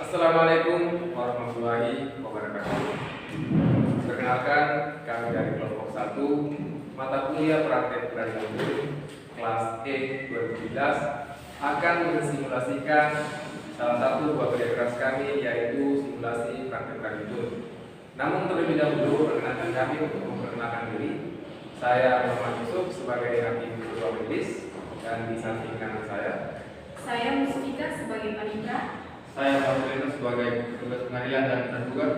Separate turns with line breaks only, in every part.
Assalamualaikum warahmatullahi wabarakatuh. Perkenalkan, kami dari kelompok 1 mata kuliah praktek peradilan hukum kelas E 2017 akan mensimulasikan salah satu buah kerja keras kami, yaitu simulasi praktek peradilan hukum. Namun terlebih dahulu, perkenalkan kami untuk memperkenalkan diri. Saya Muhammad Yusuf sebagai hakim ketua majelis, dan di samping kanan saya
Mustika sebagai panitia.
Saya Fahrudin sebagai petugas pengadilan dan tergugat.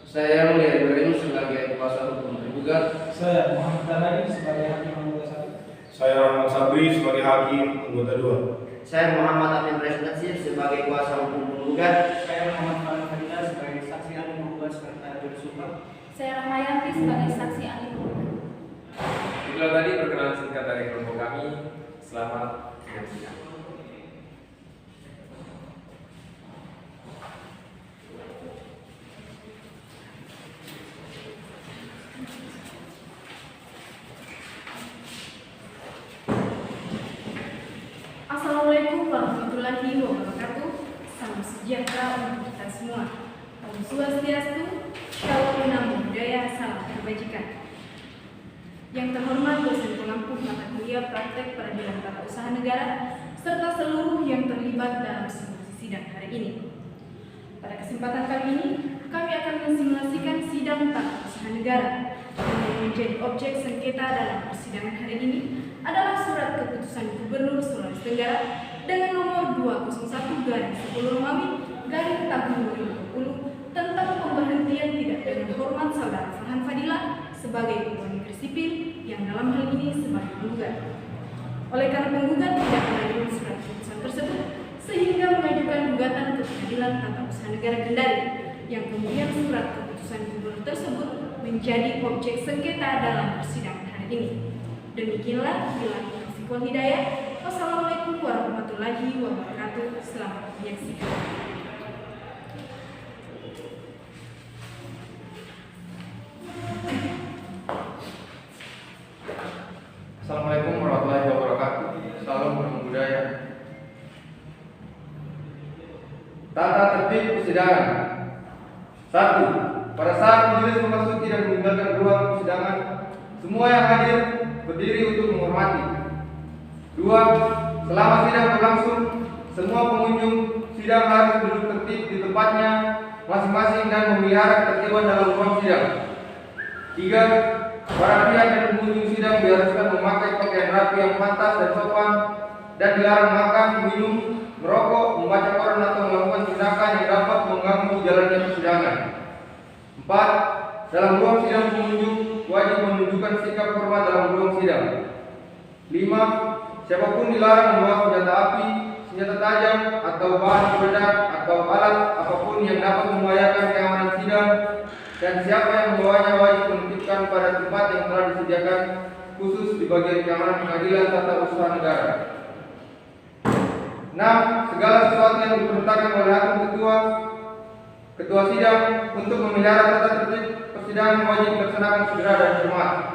Saya Mulia Ibrahim sebagai kuasa hukum tergugat.
Saya Muhammad Dalari sebagai hakim anggota 1.
Saya Rahmat Sabri sebagai hakim anggota 2.
Saya Muhammad Amin Resnatsir sebagai kuasa hukum tergugat.
Saya Muhammad Fadila sebagai saksi ahli membuat perkara bersumpah.
Saya Rahmayanti sebagai saksi ahli penggugat.
Itulah tadi perkenalan singkat dari kelompok kami. Selamat menyaksikan.
Assalamualaikum warahmatullahi wabarakatuh. Salam sejahtera untuk kita semua. Om Swastiastu, Shalom Namo Buddhaya, salam kebajikan. Yang terhormat dosen pengampu mata kuliah praktek peradilan tata usaha negara serta seluruh yang terlibat dalam simulasi sidang hari ini. Pada kesempatan kali ini, kami akan mensimulasikan sidang tata usaha negara. Yang menjadi objek sengketa dalam persidangan hari ini adalah surat keputusan Gubernur Sulawesi Tenggara dengan nomor 201/10 Romawi tahun 2020 tentang pemberhentian tidak dengan hormat saudara Farhan Fadila sebagai pegawai negeri sipil yang dalam hal ini sebagai penggugat. Oleh karena penggugat tidak menerima surat keputusan tersebut, sehingga mengajukan gugatan ke Pengadilan Tata Usaha Negara Kendari, yang kemudian surat keputusan gubernur tersebut menjadi objek sengketa dalam persidangan hari ini. Demikianlah, billahi taufiq wal hidayah. Wassalamualaikum warahmatullahi wabarakatuh. Selamat menyaksikan.
Assalamualaikum warahmatullahi wabarakatuh. Salam budaya. Tata tertib persidangan. 1. Pada saat majelis memasuki dan meninggalkan ruang persidangan, semua yang hadir berdiri untuk menghormati. 2. Selama sidang berlangsung, semua pengunjung sidang harus duduk tertib di tempatnya masing-masing dan memelihara ketertiban dalam ruang sidang. 3. Para pihak dan pengunjung sidang diharuskan memakai pakaian rapi yang pantas dan sopan, dan dilarang makan, minum, merokok, membaca koran atau melakukan tindakan yang dapat mengganggu jalannya persidangan. 4. Dalam ruang sidang pengunjung wajib menunjukkan sikap hormat dalam ruang sidang. 5. Siapapun dilarang membawa senjata api, senjata tajam, atau bahan peledak atau alat apapun yang dapat membahayakan keamanan sidang, dan siapa yang membawanya wajib menitipkan pada tempat yang telah disediakan khusus di bagian keamanan pengadilan tata usaha negara. 6. Segala sesuatu yang diperintahkan oleh hakim ketua sidang untuk memelihara tata tertib persidangan wajib dilaksanakan segera dan cermat.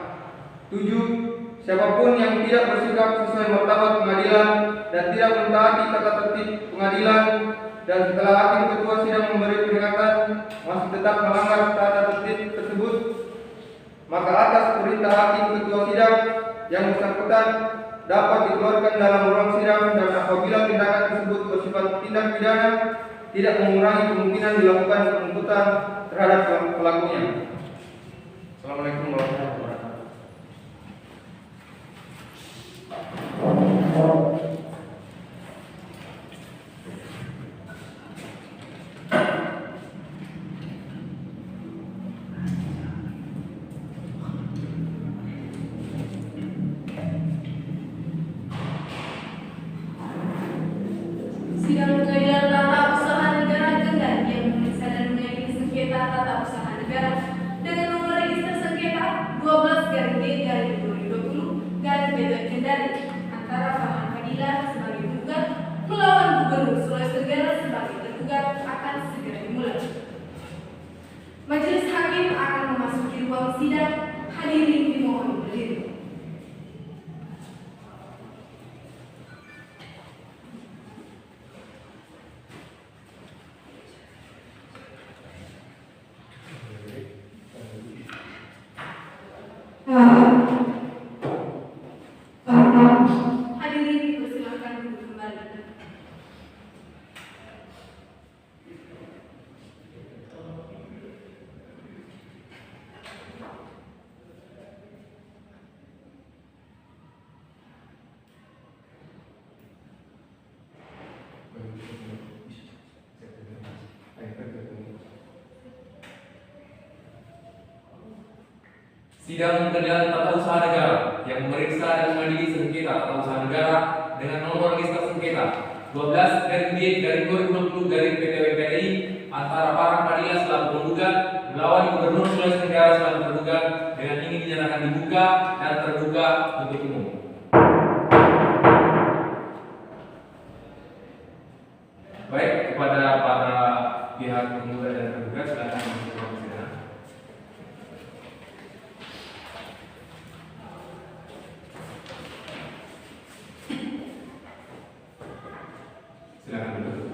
7. Siapapun yang tidak bersikap sesuai martabat pengadilan dan tidak mentaati tata tertib pengadilan, dan setelah hakim ketua sidang memberi peringatan masih tetap melanggar tata tertib tersebut, maka atas perintah hakim ketua sidang yang bersangkutan dapat dikeluarkan dalam ruang sidang, dan apabila tindakan tersebut bersifat tindak pidana, tidak mengurangi kemungkinan dilakukan penuntutan terhadap pelakunya. Assalamualaikum warahmatullahi wabarakatuh.
Sidang Pengadilan Tata Usaha Negara Kendari yang memeriksa dan mengadili sengketa tata usaha negara dengan nomor register sengketa 12-D-2020-PT Kendari antara Farhan Fadila sebagai penggugat melawan Gubernur Sulawesi Tenggara sebagai tergugat akan segera dimulai. Majelis hakim akan memasuki ruang sidang. Hadirin dimohon berdiri.
Sidang Pengadilan Tata Usaha Negara yang memeriksa dan mengadili sengketa tata usaha negara dengan nomor lista sengketa 12/2020/PTWPDI antara para panitia selaku penggugat melawan Gubernur Sulawesi Tenggara selaku tergugat dengan ini dinyatakan dibuka dan terbuka untuk umum. Baik, kepada para pihak penggugat dan tergugat silakan untuk persidangan. Silakan duduk.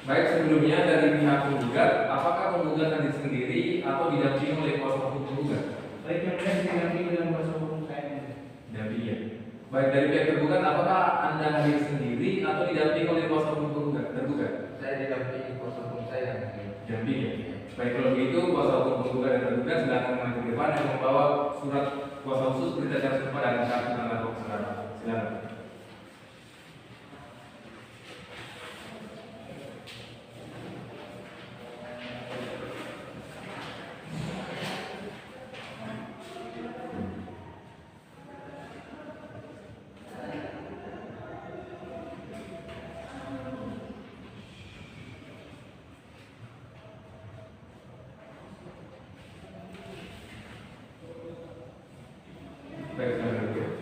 Baik, sebelumnya dari pihak penggugat, apakah penggugat hadir sendiri atau didampingi oleh kuasa hukum penggugat?
Baik, yang mulia didampingi dengan kuasa hukum saya.
Didampingi ya. Baik, dari pihak tergugat, apakah Anda hadir sendiri atau didampingi oleh kuasa hukum penggugat? Tergugat.
Saya didampingi kuasa hukum saya.
Didampingi ya. Baik, kalau begitu kuasa hukum penggugat dan tergugat silakan maju ke depan yang membawa surat kuasa khusus berita acara sumpah dan kartu tanda pokok saudara. Silakan. Baik, silakan duduk.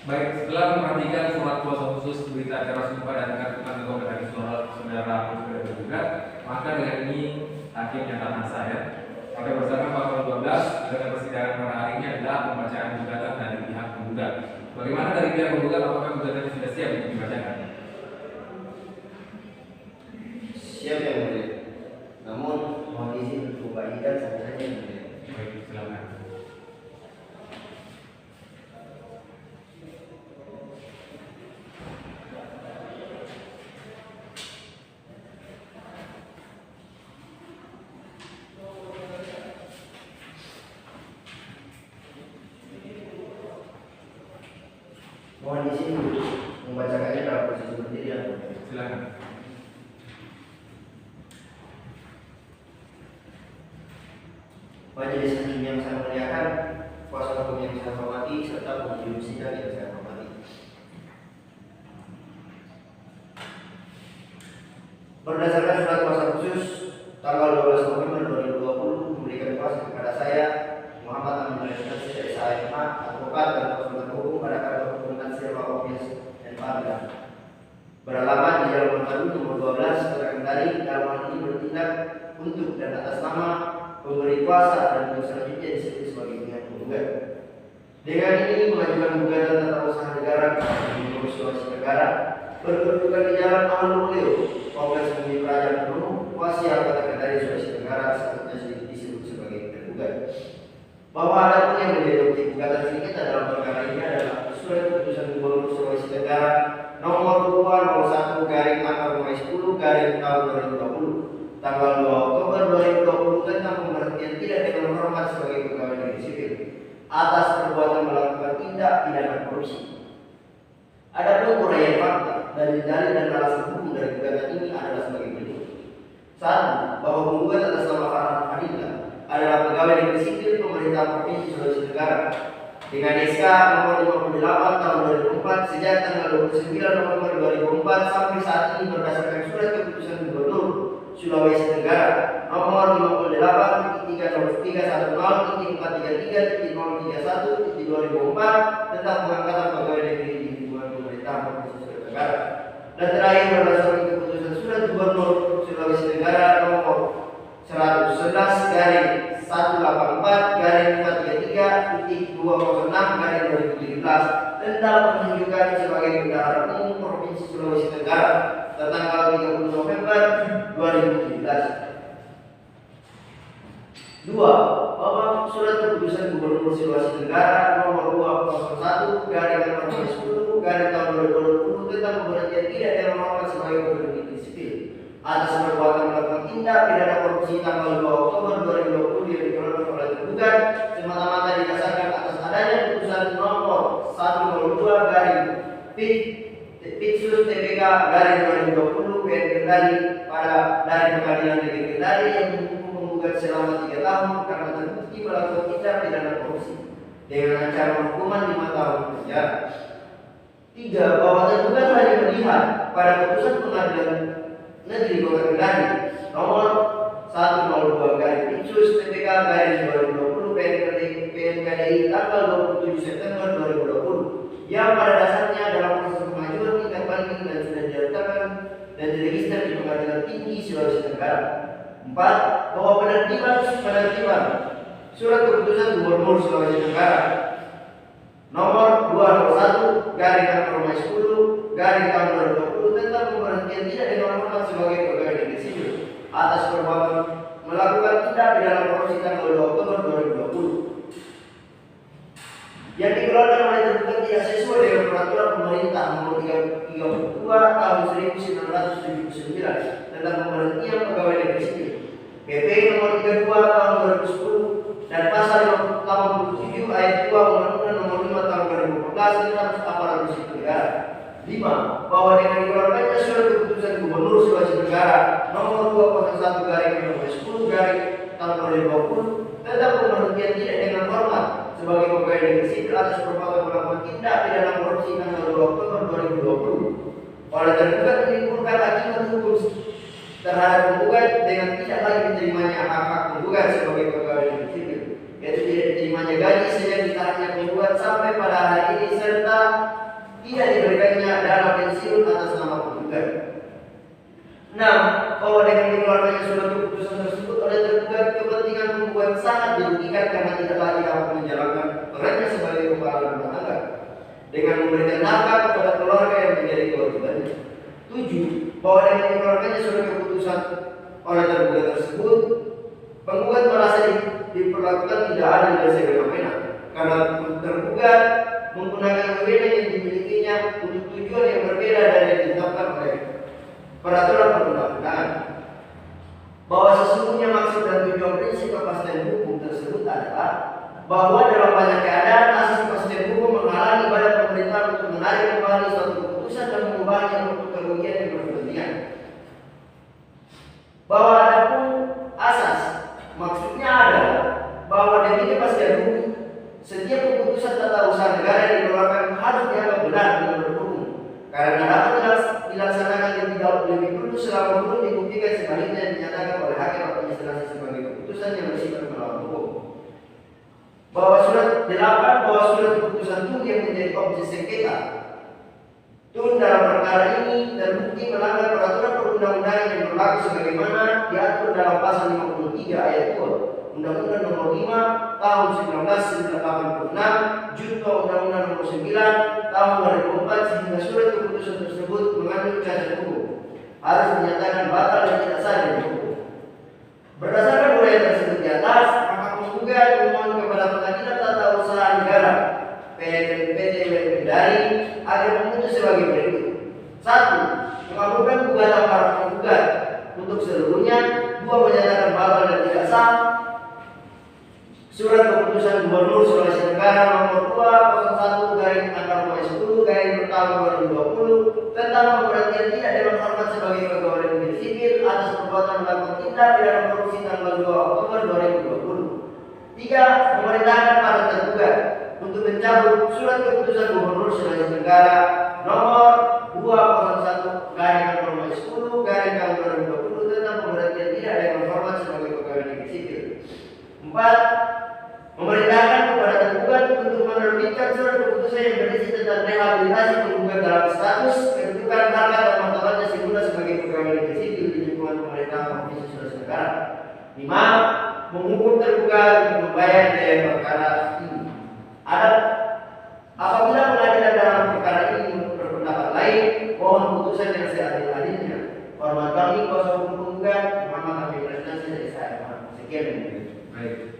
Baik, setelah memperhatikan surat kuasa khusus berita acara sumpah dan kartu tanda pokok dari saudara tergugat, maka dengan ini hakim nyatakan saya. Maka berdasarkan pasal 12 dalam persidangan pada hari ini adalah pembacaan gugatan dari pihak penggugat. Bagaimana dari pihak penggugat, apakah gugatannya sudah siap untuk dibacakan?
Siap yang mulia. Namun mohon izin untuk bagikan saja yang mulia.
Baik, silakan.
Mohon izin untuk membacakannya dalam posisi berdiri yang mulia.
Silakan.
Majelis hakim yang saya muliakan, kuasa hukum yang saya hormati, serta pengunjung sidang yang saya hormati. Berdasarkan surat kuasa khusus tanggal 12 November 2020 memberikan kuasa kepada saya, Muhammad Amin Al-Nasir SIMA, advokat dan konsultan hukum pada kantor hukum Ansir Office dan Padang, beralamat di Jalan Mataru nomor 12, Terkendali, dalam hal ini bertindak untuk dan atas nama pemberi kuasa dan untuk selanjutnya disebut sebagai pihak penggugat. Dengan ini mengajukan gugatan tata usaha negara kepada Gubernur Sulawesi Tenggara berkedudukan di Jalan Aman Leo, Kompleks Bumi Kerajaan Penuh, Kuasi Kota Kendari, Sulawesi Tenggara, selanjutnya disebut sebagai tergugat. Bahwa ada pun yang menjadi objek gugatan sedikit dalam perkara ini adalah surat keputusan Gubernur Sulawesi Tenggara nomor 201/10/tahun 2020 tanggal 2 Oktober 2020 tentang pemberhentian tidak dengan hormat sebagai pegawai negeri sipil atas perbuatan melakukan tindak pidana korupsi. Adapun uraian fakta, dalil-dalil dan alasan hukum dari gugatan ini adalah sebagai berikut. 1. Bahwa penggugat atas nama Farhan Fadila adalah pegawai negeri sipil pemerintah Provinsi Sulawesi Tenggara dengan SK nomor 58 tahun 2004 sejak tanggal 29 November 2004 sampai saat ini berdasarkan surat keputusan Gubernur Sulawesi Tenggara nomor 58/433/431/2004 tentang pengangkatan pegawai negeri di lingkungan pemerintah Provinsi Sulawesi Tenggara. Dan terakhir berdasarkan keputusan surat Gubernur Sulawesi Tenggara nomor 111/434/433/206/2017 tentang penunjukan sebagai bendahara umum Provinsi Sulawesi Tenggara tanggal 30 November 2017. 2. Bahwa surat keputusan Gubernur Sulawesi Tenggara nomor 201/10/2020 tentang pemberhentian tidak dengan hormat sebagai pegawai negeri sipil atas perbuatan melakukan tindak pidana korupsi tanggal 2 Oktober 2020 yang diperoleh oleh tergugat semata-mata didasarkan atas adanya putusan nomor 102/PIT Petisius TPK garing 2020 PN Kendari dari Pengadilan Negeri Kendari yang menghukum penggugat selama 3 tahun karena terbukti melakukan tindak pidana korupsi dengan ancaman hukuman 5 tahun penjara. 3. Bahwa tergugat hanya melihat pada putusan Pengadilan Negeri Kota Kendari nomor 102 garing Petisius TPK garing 2020 PNKDI tanggal 27 September 2020 yang pada dasarnya dalam proses kemajuan tingkat banding dan sudah diletakkan dan diregister di Pengadilan Tinggi Sulawesi Tenggara. 4. Bahwa penertiban surat keputusan Gubernur Sulawesi Tenggara nomor 201 garing Nomor 10 garing tahun 2020 tentang pemberhentian tidak dengan hormat sebagai pegawai negeri sipil atas perbuatan melakukan tindak pidana korupsi tanggal 2 Oktober 2020 yang dikeluarkan oleh tergugat tidak sesuai dengan peraturan pemerintah nomor 32 tahun 1979 tentang pemberhentian pegawai negeri sipil, PP nomor 32 tahun 2010 dan pasal 87 ayat 2 Undang-Undang nomor 5 tahun 2014 tentang aparatur sipil negara. 5. Bahwa dengan dikeluarkannya surat keputusan Gubernur Sulawesi Tenggara nomor 201 garing nomor 10 garing tahun 2020 tentang pemberhentian tidak dengan hormat sebagai pegawai negeri sipil atas perbuatan melakukan tindak pidana korupsi tanggal 2 Oktober 2020 oleh tergugat menimbulkan akibat hukum terhadap penggugat dengan tidak lagi diterimanya hak-hak penggugat sebagai pegawai negeri sipil, yaitu tidak diterimanya gaji sejak ditahannya penggugat sampai pada hari ini serta tidak diberikannya dana pensiun atas nama penggugat. 6. Bahwa dengan dikeluarkannya surat keputusan tersebut oleh tergugat kepentingan penggugat sangat dirugikan karena tidak lagi dapat menjalankan perannya sebagai kepala rumah tangga dengan memberikan nafkah kepada keluarga yang menjadi kewajibannya. 7. Bahwa dengan dikeluarkannya surat keputusan oleh tergugat tersebut, penggugat merasa diperlakukan tidak adil dan semena-mena karena tergugat menggunakan wewenang yang dimilikinya untuk tujuan yang berbeda dari yang ditetapkan oleh peraturan perundang-undangan. Bahwa sesungguhnya maksud dan tujuan prinsip kepastian hukum tersebut adalah bahwa dalam banyak keadaan asas kepastian hukum menghalangi badan pemerintah untuk menarik kembali suatu keputusan dan mengubahnya untuk kerugian yang berkepentingan. Bahwa adapun asas maksudnya adalah bahwa demi kepastian hukum setiap keputusan tata usaha negara yang dikeluarkan harus dianggap benar menurut hukum karena dapat dilaksanakan lebih dulu selama belum dibuktikan sebaliknya yang dinyatakan oleh hakim atau instansi sebagai keputusan yang bersifat melawan hukum. Bahwa surat keputusan tun yang menjadi objek sengketa tun dalam perkara ini terbukti melanggar peraturan perundang-undangan yang berlaku sebagaimana diatur dalam pasal 53 ayat 2 Undang-Undang nomor 5 tahun 1986 junto Undang-Undang nomor 9 tahun 2004 sehingga surat keputusan tersebut mengandung cacat hukum harus dinyatakan batal dan tidak sah dari hukum. Berdasarkan uraian tersebut di atas, maka penggugat memohon kepada Pengadilan Tata Usaha Negara PT Kendari agar memutus sebagai berikut. 1. Mengabulkan gugatan para penggugat untuk seluruhnya. 2. Menyatakan batal dan tidak sah surat keputusan Gubernur Sulawesi Tenggara nomor 201 garing tanggal 10 garing tahun 2020 tentang pemberhentian tidak dengan hormat sebagai pegawai negeri sipil atas perbuatan melakukan tindak pidana korupsi tanggal 2 Oktober 2020. 3. Memerintahkan para tergugat untuk mencabut surat keputusan Gubernur Sulawesi Tenggara nomor 201 garing nomor 10 garing tahun 2020 tentang pemberhentian tidak dengan hormat sebagai pegawai negeri sipil. 4. Memerintahkan kepada tergugat untuk menerbitkan surat keputusan yang berisi tentang rehabilitasi penggugat dalam status kedudukan harkat dan martabatnya semula sebagai pegawai negeri sipil di lingkungan pemerintahan Provinsi Sulawesi Tenggara. 5. Menghukum tergugat untuk membayar biaya perkara ini. Apabila pengadilan dalam perkara ini berpendapat lain, mohon putusan yang seadil-adilnya. Hormat kami kuasa hukum penggugat, Muhammad Hamid Prestasi dari saya. Sekian.
Baik.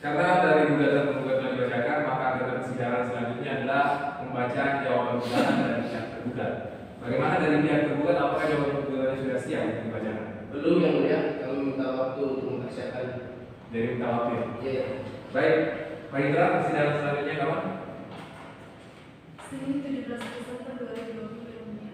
Karena dari gugatan penggugat telah dibacakan, maka agenda persidangan selanjutnya adalah pembacaan jawaban gugatan dari pihak tergugat. Bagaimana dari pihak tergugat? Apakah jawaban gugatannya sudah siap untuk dibacakan?
Belum yang mulia, kami minta waktu untuk mempersiapkan.
Dari minta waktu.
Iya.
Baik, Pak Indra, persidangan selanjutnya kapan?
Senin 17 Desember 2020 yang mulia.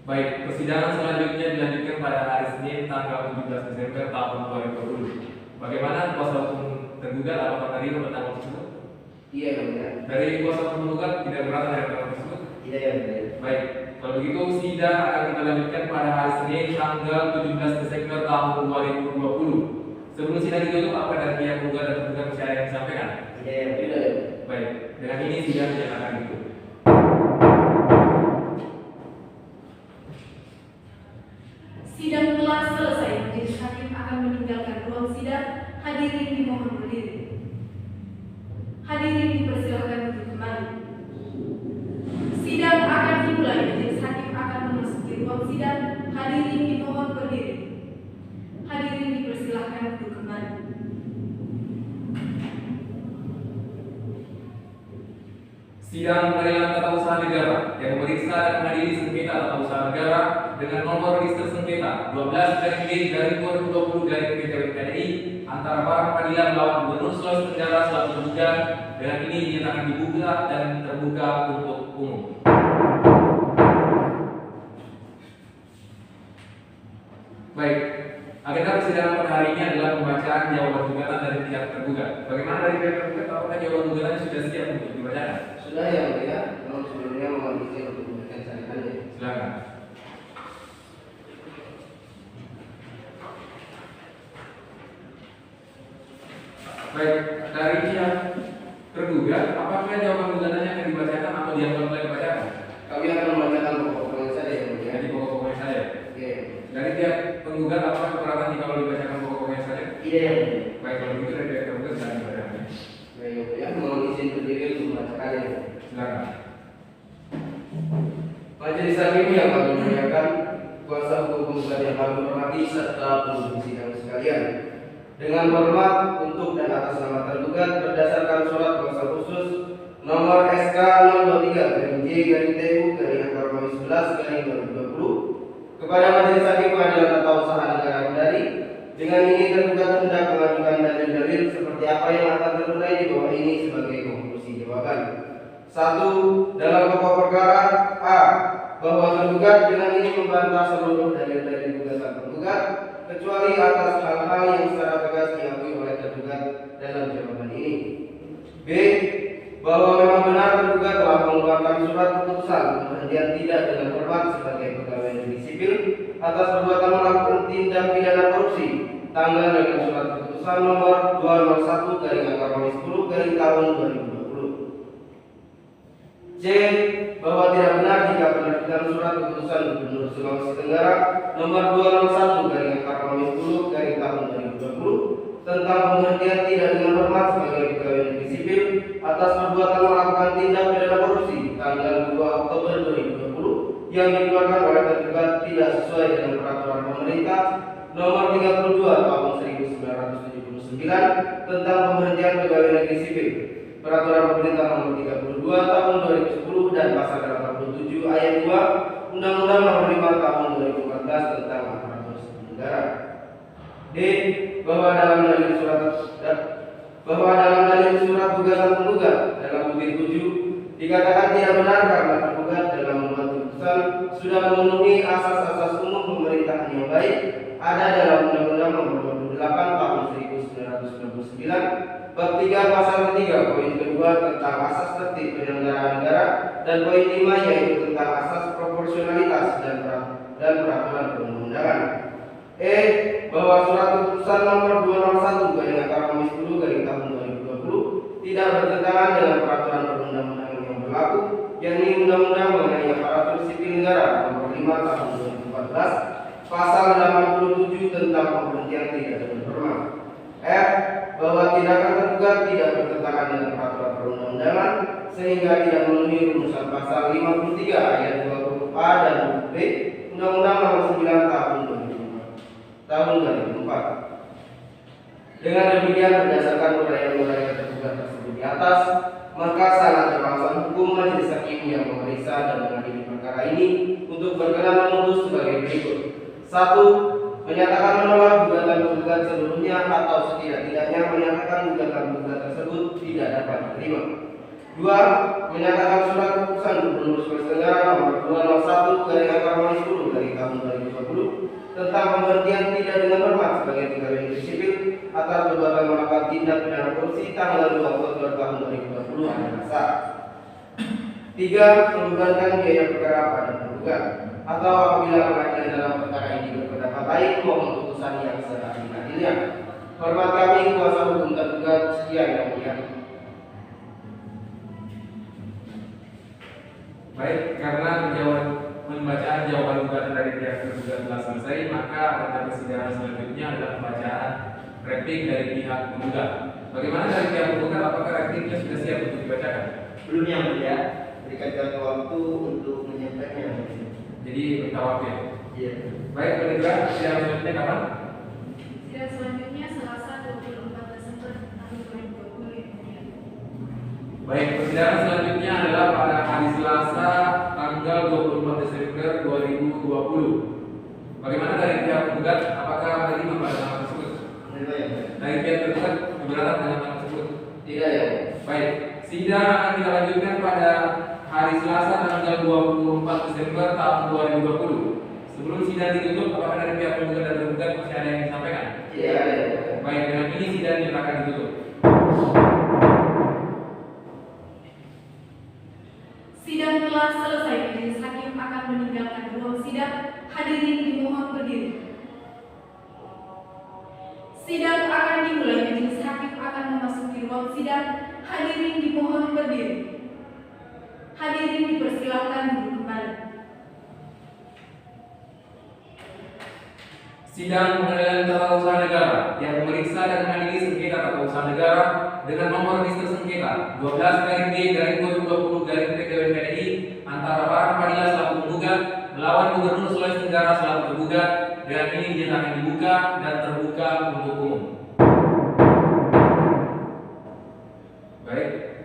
Baik, persidangan selanjutnya dilanjutkan pada hari Senin tanggal 17 Desember tahun 2020. Bagaimana kuasa hukum tergugat apakah menerima pertanggal tersebut?
Iya yang mulia.
Dari kuasa hukum tergugat tidak keberatan dari pertanggal tersebut?
Tidak yang mulia.
Baik, kalau begitu sidang akan kita lanjutkan pada hari Senin tanggal 17 Desember tahun 2020. Sebelum sidang ditutup, apa dari pihak tergugat dan tergugat masih ada yang disampaikan?
Tidak yang mulia.
Baik, dengan ini sidang dinyatakan ditutup.
Sidang telah selesai. Majelis hakim akan meninggalkan ruang sidang. Hadirin dimohon berdiri. Hadirin dipersilakan untuk kembali. Sidang akan dimulai. Majelis hakim akan memasuki ruang sidang. Hadirin dimohon berdiri. Hadirin dipersilakan untuk kembali.
Sidang pengadilan tata usaha negara yang memeriksa dan mengadili sengketa tata usaha negara dengan nomor register sengketa 12/B/2020/PTWPDI antara para pengadilan melawan Gubernur Sulawesi Tenggara selaku tergugat dengan ini dinyatakan dibuka dan terbuka untuk umum. Baik, agenda persidangan pada hari ini adalah pembacaan jawaban gugatan dari pihak tergugat. Bagaimana dari pihak tergugat? Apakah jawaban gugatannya sudah siap untuk dibacakan?
Sudah yang mulia. Namun sebelumnya mohon izin untuk memberikan salinan.
Silakan. Baik, dari pihak tergugat, apakah jawaban gugatannya akan dibacakan atau dianggap oleh dibacakan?
Kami akan membacakan pokok-pokoknya saja yang mulia.
Jadi pokok-pokoknya saja.
Oke.
Dari pihak penggugat, apakah keberatan jika kalau dibacakan pokok-pokoknya saja?
Tidak yang mulia.
Baik, kalau begitu dari pihak tergugat silakan dibacakan.
Baik yang mulia. Mohon izin berdiri untuk membacakannya.
Silakan.
Majelis hakim yang kami muliakan, kuasa hukum penggugat yang kami hormati serta penghuni sidang sekalian. Dengan hormat untuk dan atas nama tergugat berdasarkan surat kuasa khusus nomor SK 023-J-TU-11-11-2020 kepada Majelis Hakim Pengadilan Tata Usaha Negara Kendari. Dengan ini tergugat hendak mengajukan dalil-dalil seperti apa yang akan terurai di bawah ini sebagai konklusi jawaban. 1. Dalam pokok perkara A. Bahwa tergugat dengan ini membantah seluruh dalil-dalil gugatan tergugat kecuali atas hal-hal yang secara tegas diakui oleh tergugat dalam jawaban ini. B. Bahwa memang benar tergugat telah mengeluarkan surat keputusan pemberhentian tidak dengan hormat sebagai pegawai negeri sipil atas perbuatan melakukan tindak pidana korupsi tanggal dengan surat keputusan nomor 201/2020. C. Bahwa tidak benar jika penerbitan surat keputusan Gubernur Sulawesi Tenggara nomor 201/10/2020 tentang pemberhentian tidak dengan hormat sebagai pegawai negeri sipil atas perbuatan melakukan tindak pidana korupsi tanggal 2 Oktober 2020 yang dikeluarkan oleh tergugat tidak sesuai dengan peraturan pemerintah nomor 32 tahun 1979 tentang pemberhentian pegawai negeri sipil, peraturan pemerintah nomor 32 tahun 2010 dan pasal 87 ayat 2 Undang-Undang nomor 5 tahun 2014 tentang aparatur sipil negara. D. Bahwa dalam dalil surat gugatan penggugat dalam butir 7 dikatakan tidak benar karena tergugat dalam membuat keputusan sudah memenuhi asas-asas umum pemerintahan yang baik ada dalam Undang-Undang nomor 28 tahun 1999 bab 3 pasal ketiga poin kedua tentang asas tertib penyelenggaraan negara dan poin 5 yaitu tentang asas proporsionalitas dan peraturan perundang-undangan. E. Bahwa surat keputusan nomor 201/10/2020 tidak bertentangan dengan peraturan perundang-undangan yang berlaku, yakni Undang-Undang mengenai aparatur sipil negara nomor 5 tahun 2014 pasal 87 tentang pemberhentian tidak dengan hormat. F. Bahwa tindakan tergugat tidak bertentangan dengan peraturan perundang-undangan sehingga tidak memenuhi rumusan pasal 53 ayat 2 huruf A dan huruf B Undang-Undang nomor 9 tahun 2004. Dengan demikian berdasarkan uraian-uraian tergugat tersebut di atas, maka sangat beralasan hukum majelis hakim yang memeriksa dan mengadili perkara ini untuk berkenan memutus sebagai berikut. 1. Menyatakan menolak gugatan tergugat seluruhnya atau setidak-tidaknya menyatakan gugatan tergugat tersebut tidak dapat diterima.
Dua, menyatakan surat keputusan Gubernur Sulawesi Tenggara nomor 201/10 dari tahun 2020 tentang pemberhentian tidak dengan hormat sebagai pegawai negeri sipil atas perbuatan melakukan tindak pidana korupsi tanggal 2 Oktober tahun 2020 ada dasar. Tiga, membebankan biaya perkara pada tergugat atau apabila pengadilan dalam perkara ini berpendapat lain mohon putusan yang seadil-adilnya. Hormat kami kuasa hukum tergugat, sekian yang mulia.
Baik, karena pembacaan jawaban gugatan dari pihak tergugat telah selesai, maka agenda persidangan selanjutnya adalah pembacaan replik dari pihak penggugat. Bagaimana dari pihak penggugat? Apakah repliknya sudah siap untuk dibacakan?
Belum yang mulia, berikan kami waktu untuk menyampaikannya.
Jadi minta waktu ya.
Iya.
Baik, pendengar, persidangan selanjutnya kapan?
Sidang selanjutnya Selasa 24 Desember tahun 2020 yang mulia.
Baik, persidangan selanjutnya adalah pada hari Selasa tanggal 24 Desember 2020. Bagaimana dari pihak penggugat? Apakah menerima pada tanggal tersebut?
Menerima ya.
Dari pihak tergugat keberatan dengan tanggal tersebut?
Tidak ya.
Baik, sidang akan kita lanjutkan pada hari Selasa tanggal 24 Desember tahun 2020. Sebelum sidang ditutup, apakah dari pihak penggugat dan tergugat masih ada yang disampaikan?
Tidak ada.
Baik, dengan ini sidang akan ditutup.
Sidang telah selesai. Majelis hakim akan meninggalkan ruang sidang. Hadirin dimohon berdiri. Sidang akan dimulai. Majelis hakim akan memasuki ruang sidang. Hadirin dimohon berdiri. Hadirin dipersilakan duduk kembali.
Sidang Pengadilan Tata Usaha Negara yang memeriksa dan mengadili sengketa tata usaha negara dengan nomor register sengketa 12/B/2020/PTWPDI antara Farhan Fadila selaku penggugat melawan Gubernur Sulawesi Tenggara selaku tergugat dengan ini dinyatakan dibuka dan terbuka untuk umum. Baik.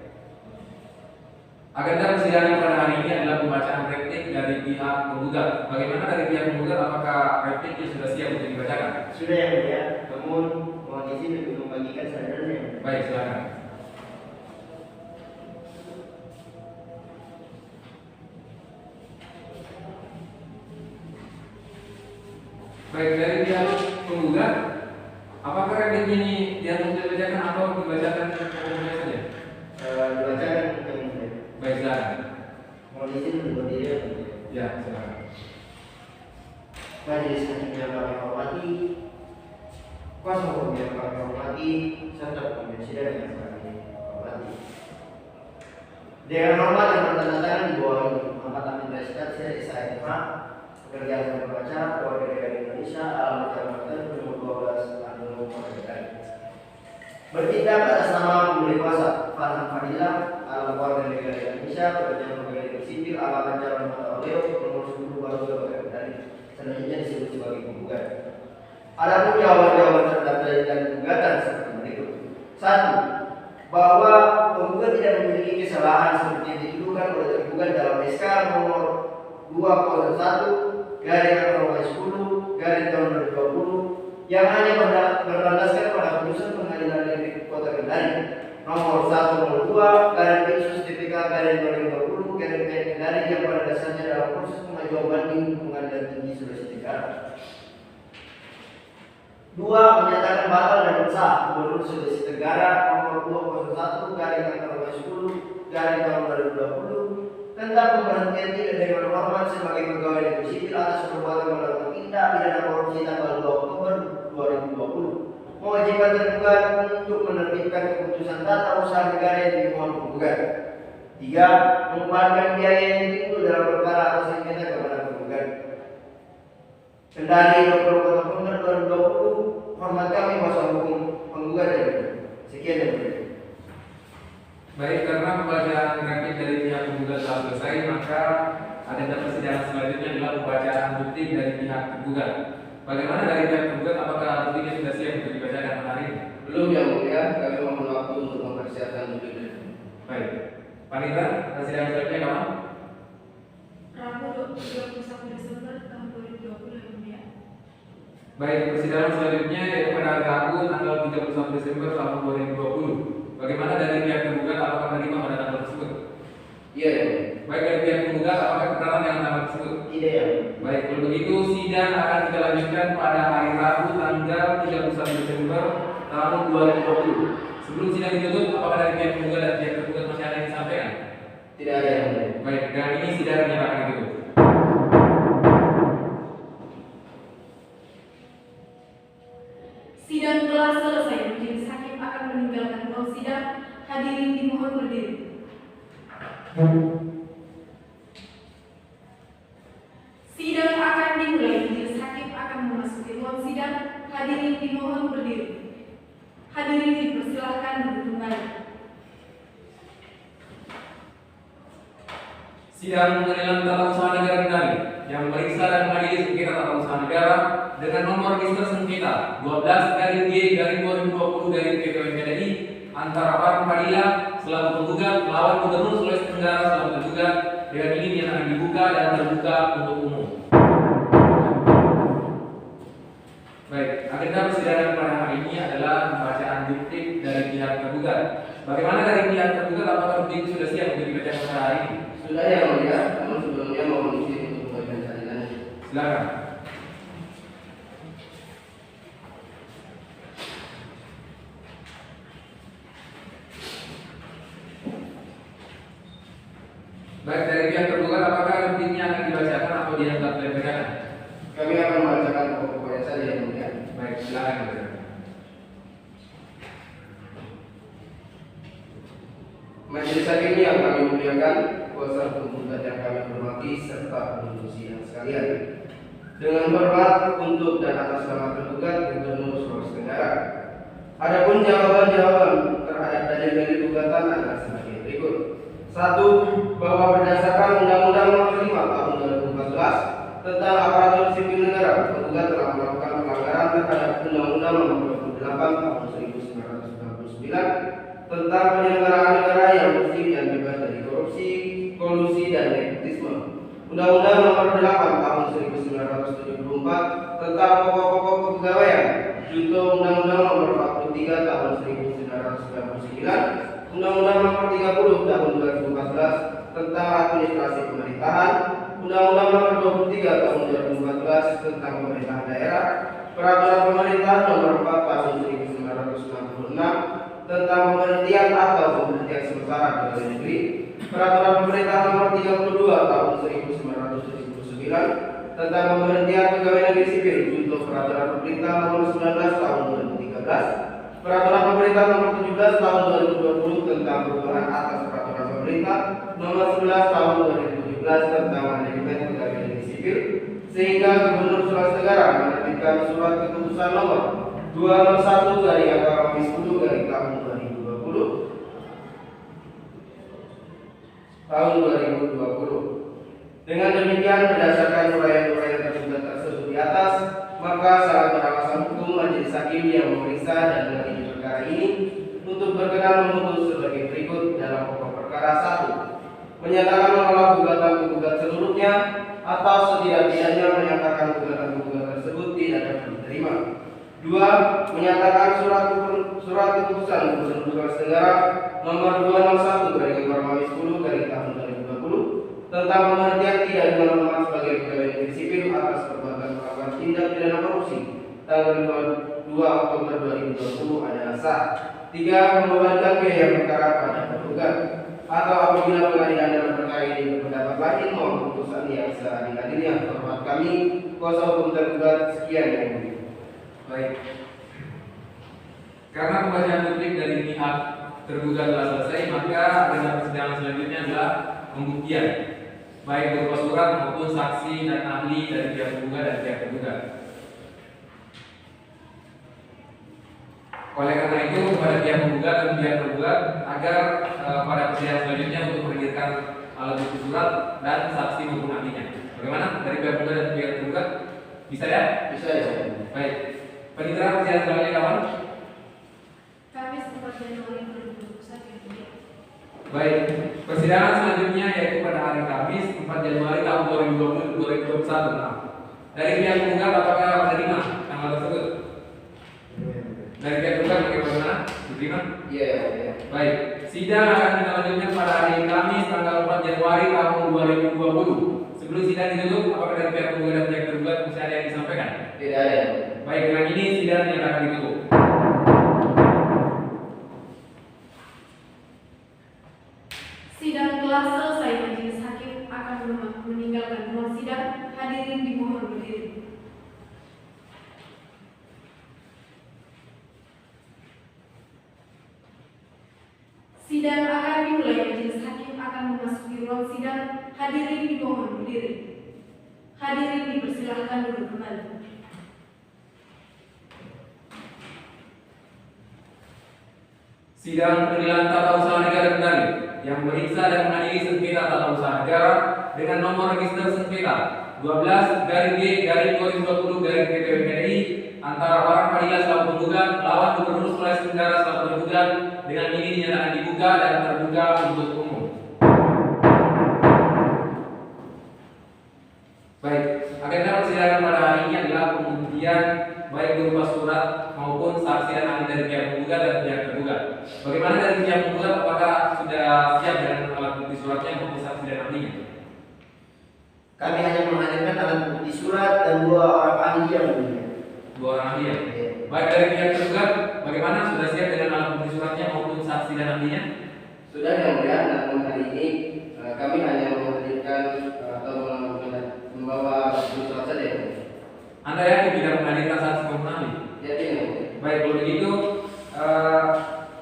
Agenda persidangan pada hari ini adalah pembacaan replik dari pihak penggugat. Bagaimana dari pihak penggugat? Apakah repliknya sudah siap untuk dibacakan?
Sudah yang mulia. Namun mohon izin untuk membagikan sadarannya.
Baik, silakan. Baik, dari pihak penggugat, apakah replik ini yang untuk dibacakan atau dibacakan umumnya saja?
Dibacakan yang mulia.
Baik, silakan.
Mohon izin untuk berdiri.
Ya, silakan.
Majelis hakim yang kami hormati, kuasa hukum yang kami hormati, serta pemimpin sidang yang kami hormati. Dengan hormat yang bertanda tangan di bawah Muhammad Amin Rashid dari SAIMH, pekerja yang membaca Keluarga Negara Indonesia, alamat Jakarta nomor 12 Bandung Merdeka. Bertindak atas nama pemberi kuasa Farhan Fadila, alamat Keluarga Negara Indonesia, pekerja pegawai sipil, alamat Jalan Mata Oleo, nomor 10 Baru Dari. Selanjutnya disebut sebagai penggugat. Adapun jawaban-jawaban terhadap dan gugatan seperti berikut. 1. Bahwa penggugat tidak memiliki kesalahan seperti yang dituduhkan oleh tergugat dalam SK nomor 201/10/2020 yang hanya berlandaskan pada putusan Pengadilan Negeri Kota Kendari nomor 102/PSDPK/2020 Kendari yang pada dasarnya dalam proses pengajuan banding Pengadilan Tinggi Sulawesi Tenggara. 2. Menyatakan batal dan sah Gubernur Sulawesi Tenggara nomor 201/10/2020 tentang pemberhentian tidak dengan hormat sebagai pegawai negeri sipil atas perbuatan melakukan tindak pidana korupsi tanggal 2 Oktober 2020, mewajibkan tergugat untuk menerbitkan keputusan tata usaha negara yang dimohon penggugat. 3. Mengembalikan biaya yang timbul dalam perkara atas sengketa kepada penggugat. Kendari 20 Oktober 2020, hormat kami kuasa hukum penggugat yang sekian dan berikut.
Baik, karena pembacaan replik dari pihak penggugat telah selesai, maka agenda persidangan selanjutnya adalah pembacaan bukti dari pihak tergugat. Bagaimana dari pihak tergugat? Apakah buktinya sudah siap untuk dibacakan hari ini?
Belum yang mulia, kami mohon waktu untuk mempersiapkan bukti.
Baik, Panitra, persidangan selanjutnya kapan?
Rabu 21 Desember tahun 2020 yang mulia.
Baik, persidangan selanjutnya yaitu pada hari Rabu tanggal 31 Desember tahun 2020. Bagaimana dari pihak tergugat? Apakah menerima pada tanggal tersebut?
Iya ya.
Baik, dari pihak penggugat apakah keberatan dengan tanggal tersebut?
Tidak ya.
Baik, kalau begitu sidang akan kita lanjutkan pada hari Rabu tanggal 31 Desember tahun 2020. Sebelum sidang ditutup, apakah dari pihak penggugat dan pihak tergugat masih ada yang disampaikan?
Tidak ada yang mulia.
Baik, dan ini sidang menyatakan ditutup.
Sidang telah selesai. Majelis hakim akan meninggalkan ruang sidang. Hadirin dimohon berdiri. Sidang akan dimulai. Majelis hakim akan memasuki ruang sidang. Hadirin dimohon berdiri. Hadirin dipersilahkan duduk kembali.
Sidang pengadilan tata usaha negara Kendari yang memeriksa dan mengadili sengketa tata usaha negara dengan nomor register sengketa 12-G/2020-PPWPDI antara Parang Padilla selaku penggugat melawan Gubernur Sulawesi Tenggara selaku tergugat dengan ini dinyatakan dibuka dan terbuka untuk umum. Baik, agenda persidangan pada hari ini adalah pembacaan diktik dari pihak tergugat. Bagaimana dari pihak tergugat, apakah diktik itu sudah siap untuk dibacakan pada hari ini?
Sudah ya mulia. Namun sebelumnya mohon izin untuk pembacaan salinan.
Silakan. Baik, dari pihak tergugat apakah diktiknya akan dibacakan atau dianggap dibacakan?
Kami akan membacakan pokok-pokoknya saja yang mulia.
Baik, silakan bacakan.
Majelis hakim yang kami muliakan, kuasa hukum dan yang kami hormati serta penuntut sidang sekalian. Dengan hormat untuk dan atas nama tergugat Gubernur Sulawesi Tenggara. Adapun jawaban-jawaban terhadap dalil-dalil gugatan adalah sebagai berikut. 1. Bahwa berdasarkan Undang-Undang Nomor 5 Tahun 2014 tentang aparatur sipil negara, penggugat telah melakukan pelanggaran terhadap Undang-Undang Nomor 28 Tahun 1999 tentang penyelenggaraan negara yang bersih dan bebas dari korupsi, kolusi, dan nepotisme. Undang-Undang Nomor 8 Tahun 1974 tentang pokok-pokok kepegawaian, junto Undang-Undang Nomor 43 Tahun 1999, Undang-Undang Nomor 30 Tahun 2014 tentang administrasi pemerintahan, Undang-Undang Nomor 23 Tahun 2014 tentang pemerintahan daerah, Peraturan Pemerintah Nomor 4 Tahun 1966 tentang pemberhentian atau pemberhentian sementara pegawai negeri, Peraturan Pemerintah Nomor 32 Tahun 1979 tentang pemberhentian pegawai negeri sipil, junto Peraturan Pemerintah Nomor 19 Tahun 2013, Peraturan Pemerintah Nomor 17 Tahun 2020 tentang perubahan atas Peraturan Pemerintah Nomor 11 Tahun 2017 tentang manajemen pegawai negeri sipil, sehingga Gubernur Sulawesi Tenggara menerbitkan surat keputusan nomor 201 dari angka 10 dari tahun 2020. Dengan demikian, berdasarkan uraian-uraian tersebut di atas, maka sangat beralasan hukum majelis hakim yang memeriksa dan mengadili perkara ini untuk berkenan memutus sebagai berikut dalam pokok perkara. 1. Menyatakan menolak gugatan penggugat seluruhnya atau setidak-tidaknya menyatakan gugatan-gugatan tersebut tidak dapat diterima. 2. Menyatakan surat keputusan Gubernur Sulawesi Tenggara nomor 201 dari Permawi 10 dari tahun 2020 tentang pemberhentian tidak dihormati sebagai pegawai negeri sipil atas perbuatan melakukan tindak pidana korupsi tanggal 2 Oktober 2020 adalah sah. 3. Membebankan biaya perkara pada tergugat, atau apabila pengadilan dalam perkara ini berpendapat lain maupun putusan yang seadil-adilnya. Hormat kami, kuasa hukum tergugat. Sekian yang mulia.
Baik. Karena pembacaan publik dari pihak tergugat telah selesai, maka agenda persidangan selanjutnya adalah pembuktian, baik berupa surat maupun saksi dan ahli dari pihak tergugat dan pihak tergugat. Oleh karena itu, kepada pihak penggugat dan pihak tergugat agar pada persidangan selanjutnya untuk menghadirkan alat bukti surat dan saksi maupun ahlinya. Bagaimana dari pihak penggugat dan pihak tergugat? Bisa ya?
Bisa ya.
Baik. Penyerahan persidangan selanjutnya kapan?
Kamis 4 Januari 2021.
Baik, persidangan selanjutnya yaitu pada hari Kamis 4 Januari tahun 2021. Dari pihak penggugat apakah menerima tanggal tersebut? Dari pihak penggugat bagaimana? Diterima?
Iya.
Baik, sidang akan kita lanjutkan pada hari Kamis tanggal 4 Januari tahun 2020. Sebelum sidang ditutup, apakah dari pihak penggugat dan pihak tergugat masih ada yang disampaikan?
Tidak ada.
Baik, dengan ini sidang dinyatakan ditutup.
Sidang telah selesai. Majelis hakim akan meninggalkan ruang sidang. Hadirin dimohon berdiri. Sidang akan dimulai. Majelis hakim akan memasuki ruang sidang. Hadirin dimohon berdiri. Hadirin dipersilahkan duduk kembali.
Sidang penilaian tata usaha negara kembali yang memeriksa dan mengadili sengketa tata usaha negara dengan nomor register sengketa 12-G-2020-PTWPDI antara Farhan Fadila selaku penggugat lawan Gubernur Sulawesi Tenggara selaku tergugat dengan ini dinyatakan dibuka dan terbuka untuk umum. Baik, agenda persidangan pada hari ini adalah pembuktian baik berupa surat maupun saksi dan ahli dari pihak penggugat dan pihak tergugat. Bagaimana dari pihak penggugat, apakah sudah siap dengan alat bukti suratnya maupun saksi dan ahlinya?
Kami hanya menghadirkan alat bukti surat dan 2 orang ahli yang mulia.
2 orang ahli ya? Baik, dari pihak tergugat, bagaimana sudah siap dengan alat bukti suratnya maupun saksi dan ahlinya?
Sudah yang mulia, namun hari ini kami hanya menghadirkan atau membawa bukti surat saja.
Anda yakin tidak menghadirkan saksi maupun ahli?
Yakin ya?
Baik, kalau begitu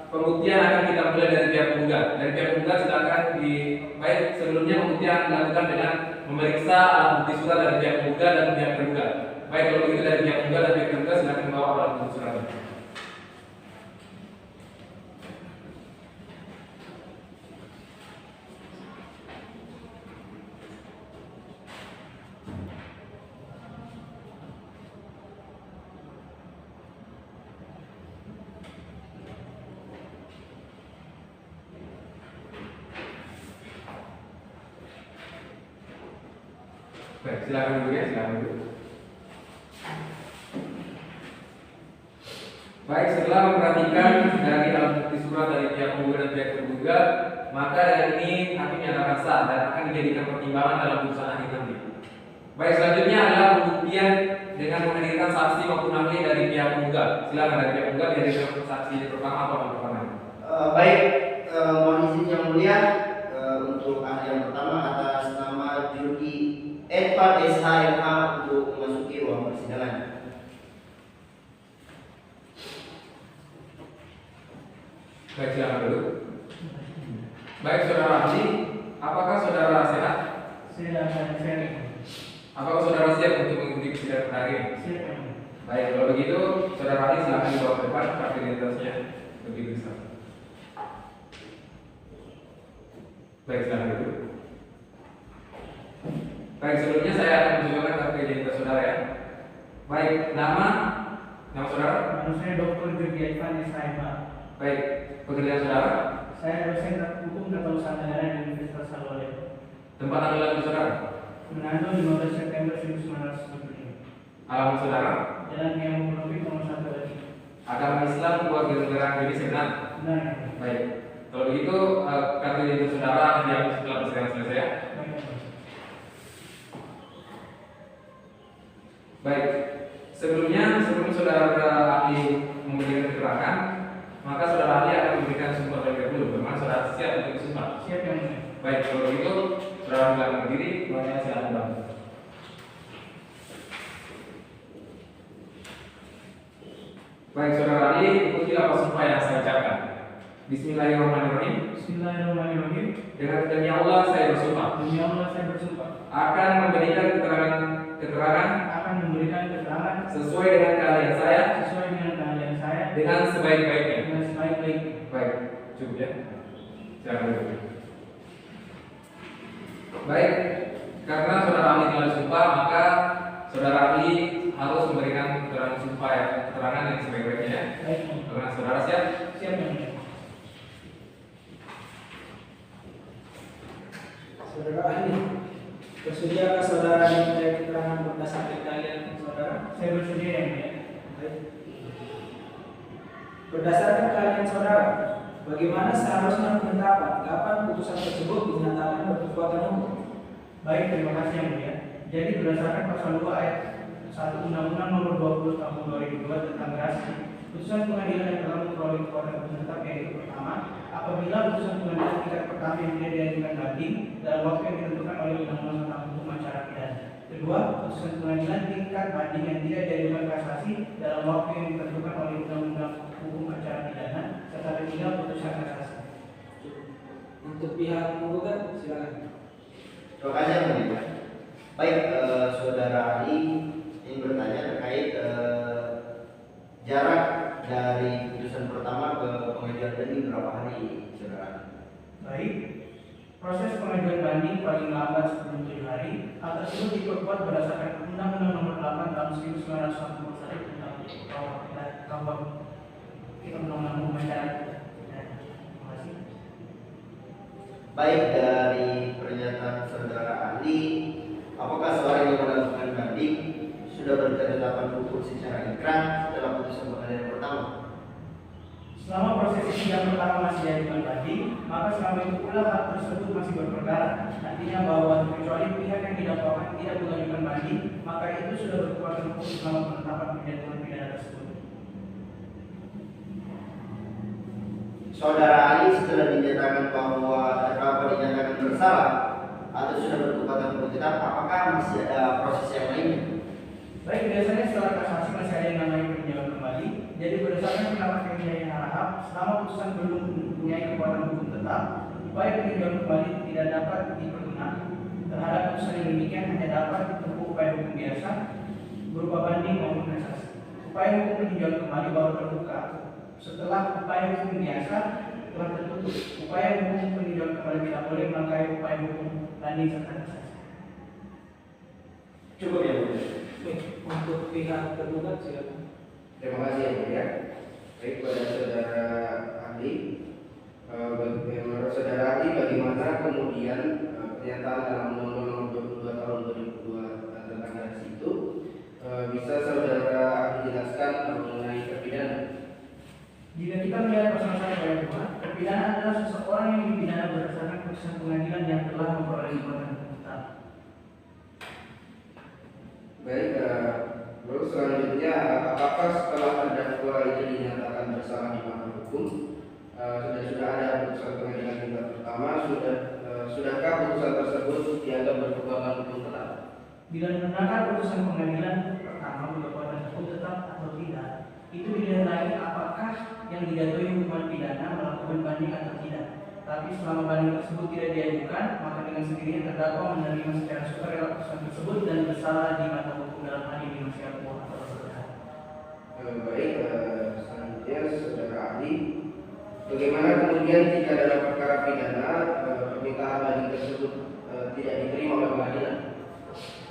pembuktian akan kita mulai dari pihak penggugat. Dari pihak penggugat silakan baik sebelumnya pembuktian dilakukan dengan memeriksa alat bukti surat dari pihak penggugat dan pihak tergugat. Baik, kalau begitu dari pihak penggugat dan pihak tergugat silakan membawa alat bukti suratnya. Baik, silakan dulu ya, silakan dulu. Baik, setelah memperhatikan dari alat bukti surat dari pihak penggugat dan pihak tergugat, maka dengan ini hakim nyatakan sah dan akan dijadikan pertimbangan dalam putusan akhir nanti. Baik, selanjutnya adalah pembuktian dengan menghadirkan saksi maupun ahli dari pihak penggugat. Silakan dari pihak penggugat dihadirkan saksi pertama atau ahli pertama.
Baik, mohon izin yang mulia untuk ahli yang pertama atas nama Jurgi Edward SHMH untuk memasuki ruang persidangan.
Baik, silakan dulu. Baik, saudara ahli, apakah saudara sehat?
Saya
Apakah saudara siap untuk mengikuti persidangan hari ini?
siap.
Baik, kalau begitu saudara ahli silakan dibawa ke depan kartu identitasnya lebih besar. Baik, silakan dulu. Baik, sebelumnya saya akan menunjukkan kartu identitas saudara ya. Baik, nama saudara?
Nama saya Dr. Jurgi Edvan SHMH.
Baik, pekerjaan saudara?
Saya dosen hukum tata usaha negara di Universitas Salwale.
Tempat tanggal lahir saudara?
Manado 15 September 1995.
Alamat saudara?
Jalan yang Murnobi nomor 1 lagi.
Agama Islam, keluarga negara Indonesia, benar?
Benar ya?
Baik, kalau begitu kartu identitas saudara akan dihapus setelah persidangan selesai ya.
Baik.
Baik, sebelum saudara ahli memberikan keterangan, maka saudara ahli akan memberikan sumpah terlebih dahulu. Bagaimana saudara siap untuk disumpah?
Siap yang mulia.
Baik, kalau begitu saudara silakan berdiri, semuanya silakan bang. Baik, saudara ahli, ikutilah apa sumpah yang saya ucapkan. Bismillahirrahmanirrahim.
Bismillahirrahmanirrahim.
Dengan demi Allah saya bersumpah
Demi Allah saya bersumpah
akan memberikan keterangan
akan memberikan keterangan
sesuai dengan keahlian saya
sesuai dengan keahlian saya
dengan sebaik-baiknya.
dengan sebaik-baiknya.
Baik, cukup ya. Silakan dulu. Baik, karena saudara ahli telah disumpah, maka saudara ahli harus memberikan keterangan sumpah ya, keterangan yang sebaik-baiknya ya.
Baik.
Karena saudara siap?
Siap yang mulia.
Saudara ahli, bersedia saudara diminta keterangan berdasarkan keahlian saudara?
Saya bersedia yang mulia.
Baik. Berdasarkan keahlian saudara, Bagaimana seharusnya penetapan kapan putusan tersebut dinyatakan berkekuatan hukum?
Baik, terima kasih yang mulia. Jadi berdasarkan pasal 2 ayat 1 Undang-Undang Nomor 20 Tahun 2002 tentang gerasi, putusan pengadilan yang telah memperoleh kekuatan hukum tetap yaitu pertama, apabila putusan pengadilan tingkat pertama yang tidak diajukan banding dalam waktu yang ditentukan oleh Undang-Undang tentang hukum acara pidana. Kedua, putusan pengadilan tingkat banding yang tidak diajukan kasasi dalam waktu yang ditentukan oleh Undang-Undang hukum acara pidana. Serta ketiga, putusan kasasi.
Untuk pihak menggugat, silakan.
Terima kasih yang mulia. Baik, saudara Ali ingin bertanya terkait jarak dari putusan pertama ke pengajuan banding berapa hari, saudara Ali?
Baik, proses pengajuan banding paling lambat sebelum 7 hari. Hal tersebut diperkuat berdasarkan Undang-Undang Nomor 8 tahun 1941 tentang KUHP kita Undang-Undang Hukum Acara. Terima kasih.
Baik, dari pernyataan saudara Ali, apakah saudara yang melakukan banding sudah berketetapan hukum secara inkrah setelah putusan pengadilan pertama?
Selama proses sidang pertama masih diajukan banding, maka selama itu pula hal tersebut masih berperkara. Artinya bahwa kecuali pihak yang didakwakan tidak mengajukan banding, maka itu sudah berkekuatan hukum selama penetapan penjatuhan pidana tersebut.
Saudara Ali setelah dinyatakan bahwa terdakwa dinyatakan bersalah atau sudah berkekuatan hukum tetap, apakah masih ada proses yang lainnya?
Baik, biasanya setelah kasasi masih ada yang namanya peninjauan kembali. Jadi berdasarkan pendapat yang saya harap, selama putusan belum mempunyai kekuatan hukum tetap, upaya peninjauan kembali tidak dapat dipergunakan. Terhadap putusan yang demikian hanya dapat ditempuh upaya hukum biasa berupa banding maupun kasasi. Upaya hukum peninjauan kembali baru terbuka setelah upaya hukum biasa telah tertutup. Upaya hukum peninjauan kembali tidak boleh melangkahi upaya hukum banding serta kasasi.
Cukup ya, Bu.
Baik, untuk pihak tergugat, silakan.
Terima kasih yang mulia. Baik, pada saudara ahli, menurut saudara ahli bagaimana kemudian pernyataan dalam Undang-Undang Nomor 22 Tahun 2002 tentang gerasi itu bisa saudara ahli jelaskan mengenai terpidana?
Jika kita melihat pasal 1 ayat 2, terpidana adalah seseorang yang dipidana berdasarkan putusan pengadilan yang telah memperoleh kekuatan hukum tetap.
Baik, lalu selanjutnya apakah setelah terdakwa itu dinyatakan bersalah di mata hukum sudah ada putusan pengadilan tingkat pertama, sudahkah putusan tersebut dianggap berkekuatan hukum tetap?
Bila digunakan putusan pengadilan pertama berkekuatan hukum tetap atau tidak, itu dilihat lagi apakah yang dijatuhi hukuman pidana melakukan banding atau tidak. Tapi selama banding tersebut tidak diajukan, maka dengan sendirinya terdakwa menerima secara sukarela putusan tersebut dan bersalah di mata hukum dalam hal ini masih atau saudara.
Baik, selanjutnya saudara ahli, bagaimana kemudian jika dalam perkara pidana permintaan banding tersebut tidak diterima oleh pengadilan?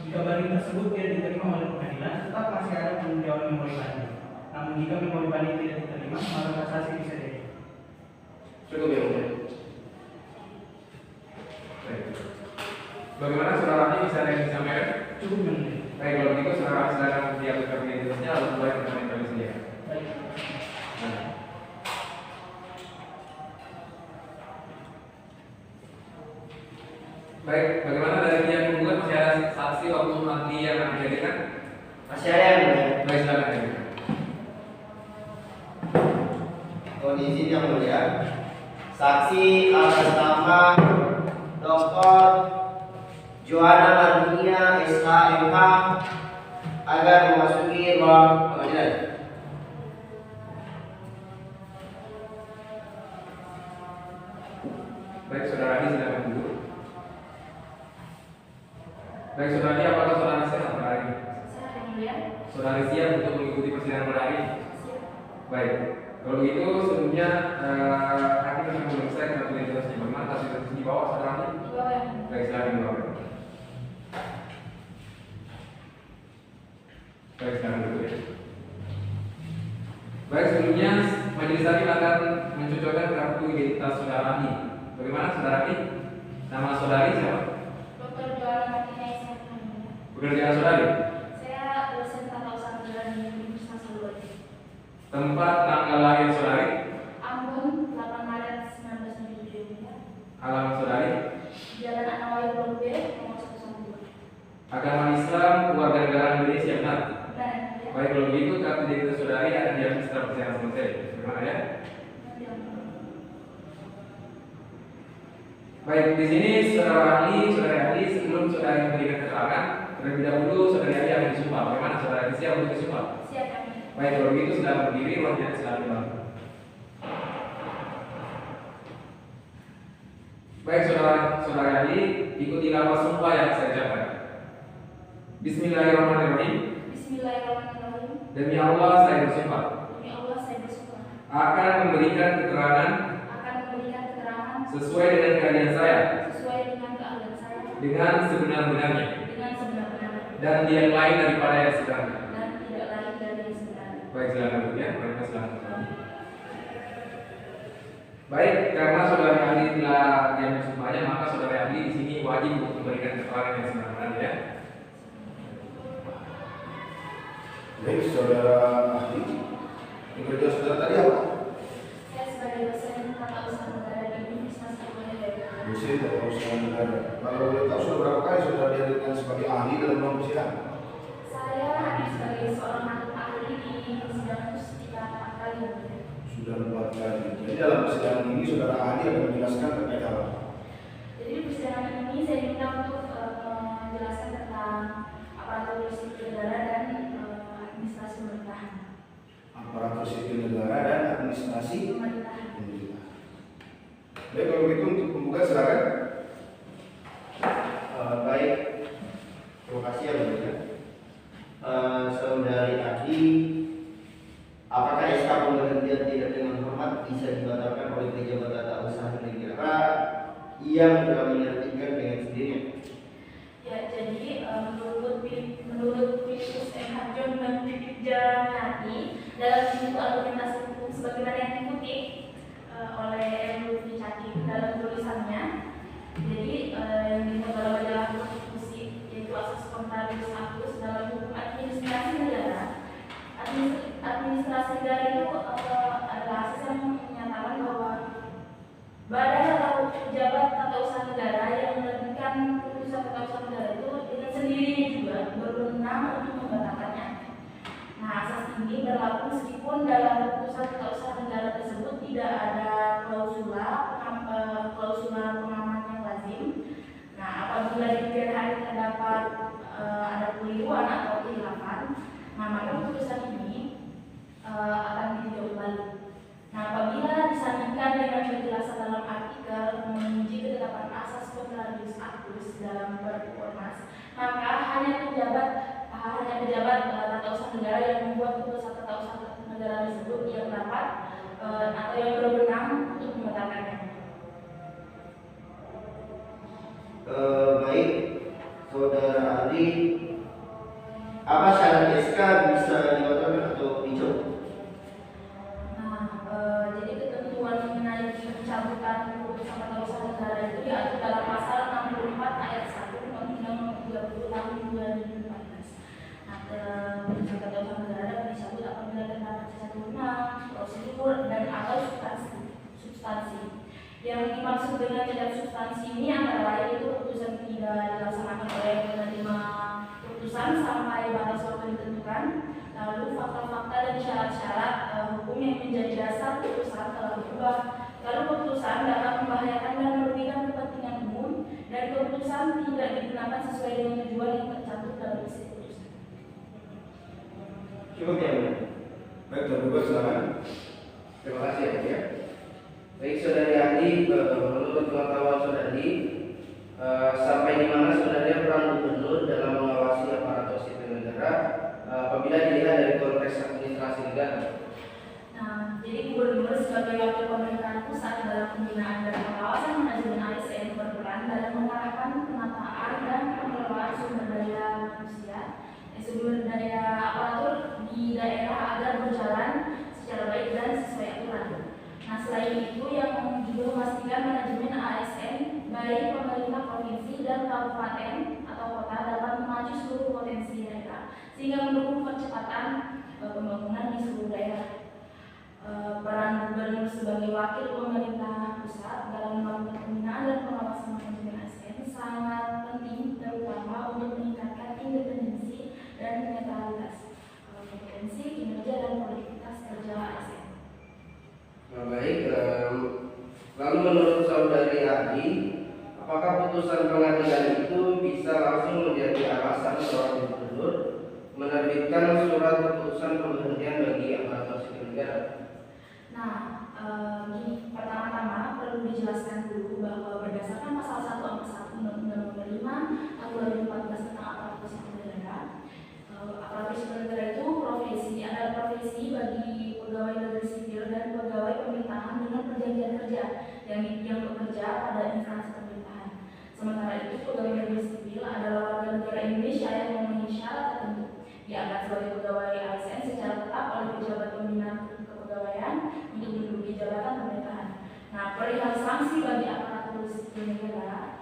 Jika banding tersebut tidak diterima oleh pengadilan, tetap masih ada peninjauan memori banding. Namun jika memori banding tidak diterima, maka kasasi bisa diajukan.
Cukup ya, mulia.
Baik. Bagaimana saudara ahli bisa ada yang disampaikan?
Cukup yang mulia.
Baik, kalau begitu saudara ahli silakan diaturkan identitasnya lalu mulai pertanyaan kami saja.
Baik.
Baik, bagaimana dari pihak penggugat masih ada saksi oknum ahli yang akan dihadirkan?
Masih ada yang mulia?
Baik, silakan hadirkan.
Kondisi yang mulia, saksi atas nama Dr. Johanna Mardinia SHMH agar memasuki ruang pengadilan.
Baik, saudara ahli silakan duduk. Baik, saudara ahli, apakah saudara sehat pada hari ini?
Sehat yang mulia.
Saudara siap untuk mengikuti persidangan pada hari ini? Baik, kalau begitu sebelumnya hakim akan memeriksa kartu identitasnya. Bagaimana kartu identitasnya di bawah saudara ahli?
Di bawah yang mulia.
Baik, silakan di bawah. Baik, silakan duduk ya. Baik, sebelumnya majelis hakim akan mencocokkan kartu identitas saudara ahli. Bagaimana saudara ahli? Nama saudari siapa?
Dr. Johanna Mardinia SHMH.
Pekerjaan saudari?
Saya dosen tata usaha negara di Universitas Solo.
Tempat tanggal lahir saudari?
Ambon 8 Maret
sidang persidangan selesai. Bagaimana ya? Baik, di sini saudara ahli sebelum saudara memberikan keterangan, terlebih dahulu saudara ahli akan disumpah. Bagaimana saudara ahli siap untuk disumpah?
Siap kami.
Baik, kalau begitu sudah berdiri, wajahnya silakan dibantu. Baik, saudara ahli, ikuti lafaz sumpah yang saya ucapkan. Bismillahirrahmanirrahim.
Bismillahirrahmanirrahim.
Demi Allah saya bersumpah
Demi Allah saya bersumpah
akan memberikan keterangan sesuai dengan keahlian saya dengan sebenar-benarnya dan tidak lain daripada yang sebenarnya. Baik, silakan dulu ya. Silakan. Baik, karena saudara ahli telah yang bersumpahnya, maka saudara ahli di sini wajib untuk memberikan keterangan yang sebenarnya ya.
Baik, saudara ahli. Pekerjaan saudara tadi apa?
Saya sebagai dosen tata usaha negara di Universitas Tarumanegara.
Dosen tata usaha negara. Kalau boleh tahu sudah berapa kali saudara dihadirkan sebagai ahli dalam ruang persidangan?
Saya hadir sebagai seorang ahli di sidang itu sekitar 4 kali.
Sudah 4 kali. Jadi dalam persidangan ini saudara ahli akan menjelaskan terkait apa?
Jadi di persidangan ini saya diminta untuk menjelaskan tentang aparatur sipil negara dan administrasi pemerintahan.
Aparatur sipil negara dan administrasi
Pemerintahan.
Baik, kalau begitu untuk pembuka silakan.
Baik, terima kasih ya Bu ya. Saudari ahli, apakah SK pemberhentian tidak dengan hormat bisa dibatalkan oleh pejabat tata usaha negara yang telah menyertikan dengan sendirinya?
Ya, jadi menurut Pilkus MH John dan Pipit Jamati dalam buku argumentasi hukum sebagaimana yang dikutip oleh Lutfi Caki dalam tulisannya, jadi yang dimuat dalam majalah konstitusi yaitu asas kontradiktif aktus dalam hukum administrasi negara. Administrasi negara itu adalah asas yang menyatakan bahwa badan atau pejabat tata usaha negara yang menerbitkan keputusan tata usaha negara itu dengan sendirinya juga berwenang untuk membatalkannya. Nah, asas ini berlaku meskipun dalam keputusan tata usaha negara tersebut tidak ada klausula pengaman yang lazim. Nah, apabila di kemudian hari terdapat ada keliruan atau kehilafan, nah maka keputusan ini akan ditinjau kembali. Nah, apabila disandingkan dengan penjelasan dalam artikel menguji ketetapan asas kontradiktif aktus dalam Perpres, maka hanya pejabat tata usaha negara yang membuat keputusan tata usaha negara tersebut yang dapat atau yang berwenang untuk membatalkannya.
Baik, saudara ahli, apa syarat SK bisa dibatalkan atau dicabut?
Jadi ketentuan mengenai pencabutan keputusan tata usaha negara itu diatur dalam pasal 64 ayat 1 Undang-Undang 30 tahun 2014. Nah, keputusan tata usaha negara dapat dicabut apabila terdapat cacat wewenang, prosedur dan atau substansi. Yang dimaksud dengan cacat substansi ini antara lain itu keputusan tidak dilaksanakan oleh penerima keputusan sampai batas waktu ditentukan. Lalu fakta-fakta dan syarat-syarat hukum yang menjadi dasar keputusan telah berubah. Lalu keputusan dapat membahayakan dan merugikan kepentingan umum dan keputusan tidak digunakan sesuai dengan tujuan yang tercantum dalam isi keputusan.
Cukup ya Bu?
Baik, terbuka silakan.
Terima kasih ya. Baik, saudari ahli, menurut pengetahuan saudari, sampai di mana sebenarnya peran gubernur dalam mengawasi aparatur sipil negara apabila dilihat dari konteks administrasi negara?
Nah, jadi gubernur sebagai wakil pemerintahan pusat dalam pembinaan dan pengawasan manajemen ASN berperan dalam mengarahkan penataan dan pengelolaan sumber daya manusia, sumber daya aparatur di daerah agar berjalan secara baik dan sesuai aturan. Nah, selain itu yang juga memastikan manajemen ASN baik pemerintah provinsi dan kabupaten atau kota dapat memacu seluruh potensi daerah sehingga mendukung percepatan pembangunan di seluruh daerah. Peran gubernur sebagai wakil pemerintah pusat dalam melakukan pembinaan dan pengawasan manajemen ASN sangat penting, terutama untuk meningkatkan independensi dan netralitas, kompetensi, kinerja dan produktivitas kerja ASN.
ahli, apakah putusan pengadilan itu bisa langsung menjadi alasan seorang gubernur menerbitkan surat keputusan pemberhentian bagi aparatur sipil negara?
Nah, begini, pertama-tama perlu dijelaskan dulu bahwa berdasarkan pasal 1 angka 1 Undang-Undang Nomor 5 Tahun 2014 tentang aparatur sipil negara, aparatur sipil negara itu adalah profesi bagi pegawai negeri sipil dan pegawai pemerintahan dengan perjanjian kerja yang bekerja pada instansi pemerintahan. Sementara itu, pegawai negeri sipil adalah warga negara Indonesia yang memenuhi syarat tertentu, diangkat sebagai pegawai ASN secara tetap oleh pejabat pembina kepegawaian untuk menduduki jabatan pemerintahan. Nah, perihal sanksi bagi aparatur sipil negara,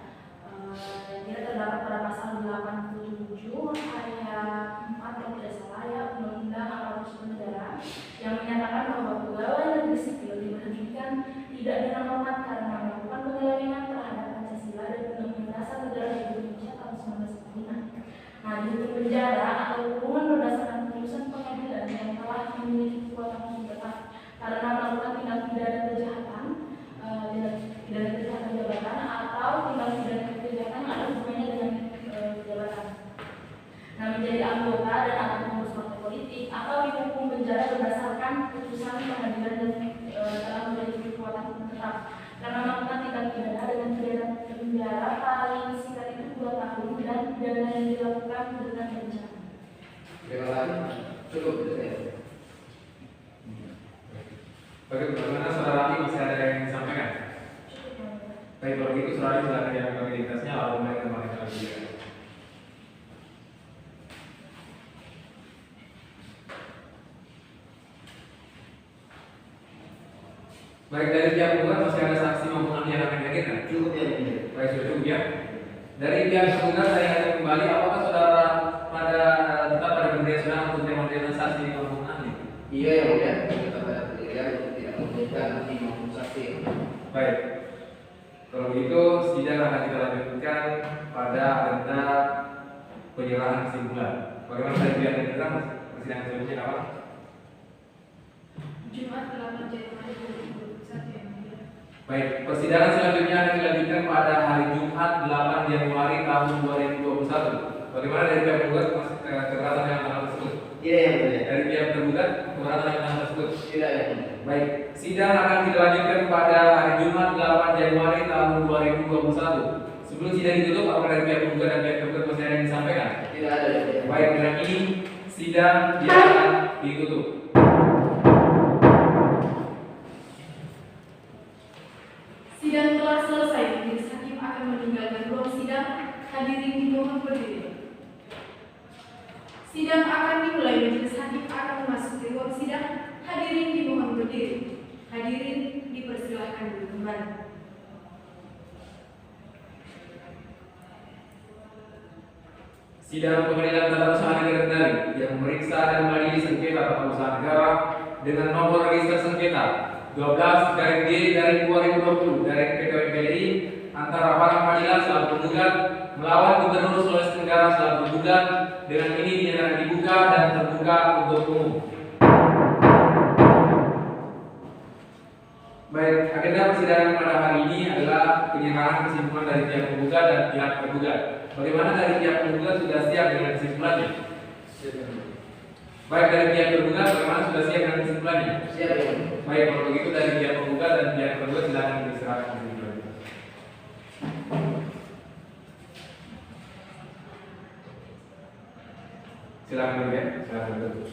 dia terdapat pada pasal 87 ayat 4 kalau tidak salah ya Undang-Undang Aparatur Sipil Negara yang menyatakan bahwa pegawai negeri sipil diberhentikan tidak dengan hormat karena melakukan penyelewengan terhadap Pancasila dan Undang-Undang Dasar Negara Republik Indonesia tahun 1945. Nah, dihukum penjara atau kurungan berdasarkan putusan pengadilan yang telah memiliki kekuatan hukum tetap karena melakukan tindak pidana kejahatan jabatan atau tindak pidana kejahatan yang ada hubungannya dengan jabatan. Nah, menjadi anggota dan atau pengurus partai politik atau dihukum penjara berdasarkan putusan pengadilan dan telah memiliki kekuatan hukum tetap karena melakukan tindak pidana dengan pidana penjara paling singkat itu 2 tahun dan pidana yang dilakukan dengan berencana.
Terima kasih. Cukup saya.
Bagaimana saudara Ati, masih ada yang ingin disampaikan? Baik, kalau gitu saudara silakan diambil identitasnya lalu mulai kembali ke lagi. Baik, dari pihak penggugat masih ada saksi maupun ahli yang akan dihadirkan?
Cukup ya, Mulia.
Baik, sudah cukup ya. Dari pihak penggugat saya akan kembali, apakah saudara tetap pada pendirian saudara untuk menerima saksi maupun ahli?
Iya yang mulia, kita pada pendirian untuk tidak memberikan ahli maupun saksi.
Baik, kalau begitu sidang akan kita lanjutkan pada agenda penyerahan kesimpulan. Bagaimana dari pihak yang datang persidangan selanjutnya apa?
Jumat 8 Januari 2021 yang mulia.
Baik, persidangan selanjutnya akan dilanjutkan pada hari Jumat 8 Januari tahun 2021. Bagaimana dari pihak penggugat keberatan yang tanggal tersebut?
Tidak yang mulia.
Dari pihak tergugat keberatan yang tanggal tersebut?
Tidak yang mulia.
Baik, sidang akan kita lanjutkan pada hari Jumat 8 Januari tahun 2021. Sebelum sidang ditutup, apakah dari pihak penggugat dan pihak tergugat masih ada yang disampaikan?
Tidak ada yang mulia.
Baik, dengan ini sidang diakan ditutup.
Sidang telah selesai. Majelis hakim akan meninggalkan ruang sidang. Hadirin dimohon berdiri. Sidang akan dimulai. Majelis hakim akan memasuki ruang sidang. Hadirin dimohon berdiri. Hadirin dipersilahkan duduk kembali.
Sidang Pengadilan Tata Usaha Negara Kendari yang memeriksa dan mengadili sengketa tata usaha negara dengan nomor register sengketa 12-G/2020/PTWPDI antara para pengadilan selaku penggugat melawan Gubernur Sulawesi Tenggara selaku penggugat dengan ini dinyatakan dibuka dan terbuka untuk umum. Baik, agenda persidangan pada hari ini adalah penyerahan kesimpulan dari pihak penggugat dan pihak tergugat. Bagaimana dari pihak penggugat sudah siap dengan kesimpulannya? Baik, dari pihak tergugat bagaimana sudah siap dengan kesimpulannya?
Siap yang mulia.
Baik, kalau begitu dari pihak penggugat dan pihak tergugat silakan diserahkan kesimpulannya. Silakan dulu ya, silakan dulu.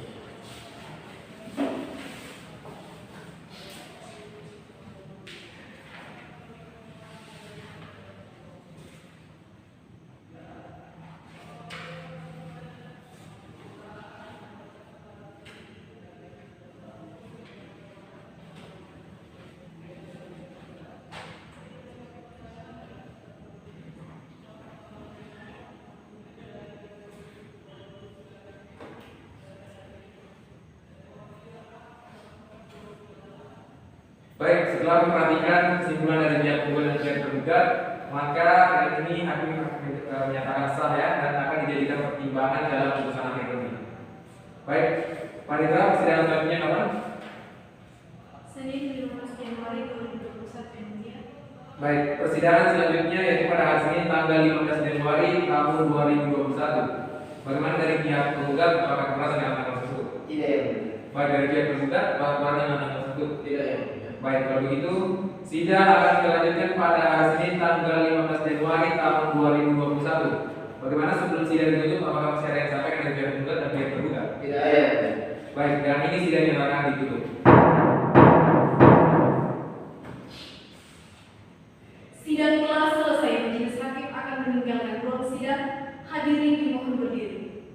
Baik, setelah memperhatikan kesimpulan dari pihak penggugat dan pihak tergugat, maka hari ini hakim menyatakan sah ya dan akan dijadikan pertimbangan dalam putusan akhir nanti. Baik, Panitera, persidangan selanjutnya kapan?
Senin 15 Januari 2021 yang mulia.
Baik, persidangan selanjutnya yaitu pada hari Senin tanggal 15 Januari tahun 2021. Bagaimana dari pihak penggugat, apakah keberatan dengan tanggal tersebut?
Tidak ya mulia.
Baik, dari pihak penggugat, apakah keberatan dengan tanggal tersebut?
Tidak ya mulia.
Baik, kalau begitu sidang akan dilanjutkan pada hari Senin tanggal 15 Januari tahun 2021. Bagaimana sebelum sidang ditutup, apakah masih ada yang disampaikan dari pihak penggugat dan pihak tergugat?
Tidak ya mulia.
Baik, dan ini sidang yang akan ditutup.
Sidang telah selesai. Majelis hakim akan meninggalkan ruang sidang. Hadirin dimohon berdiri.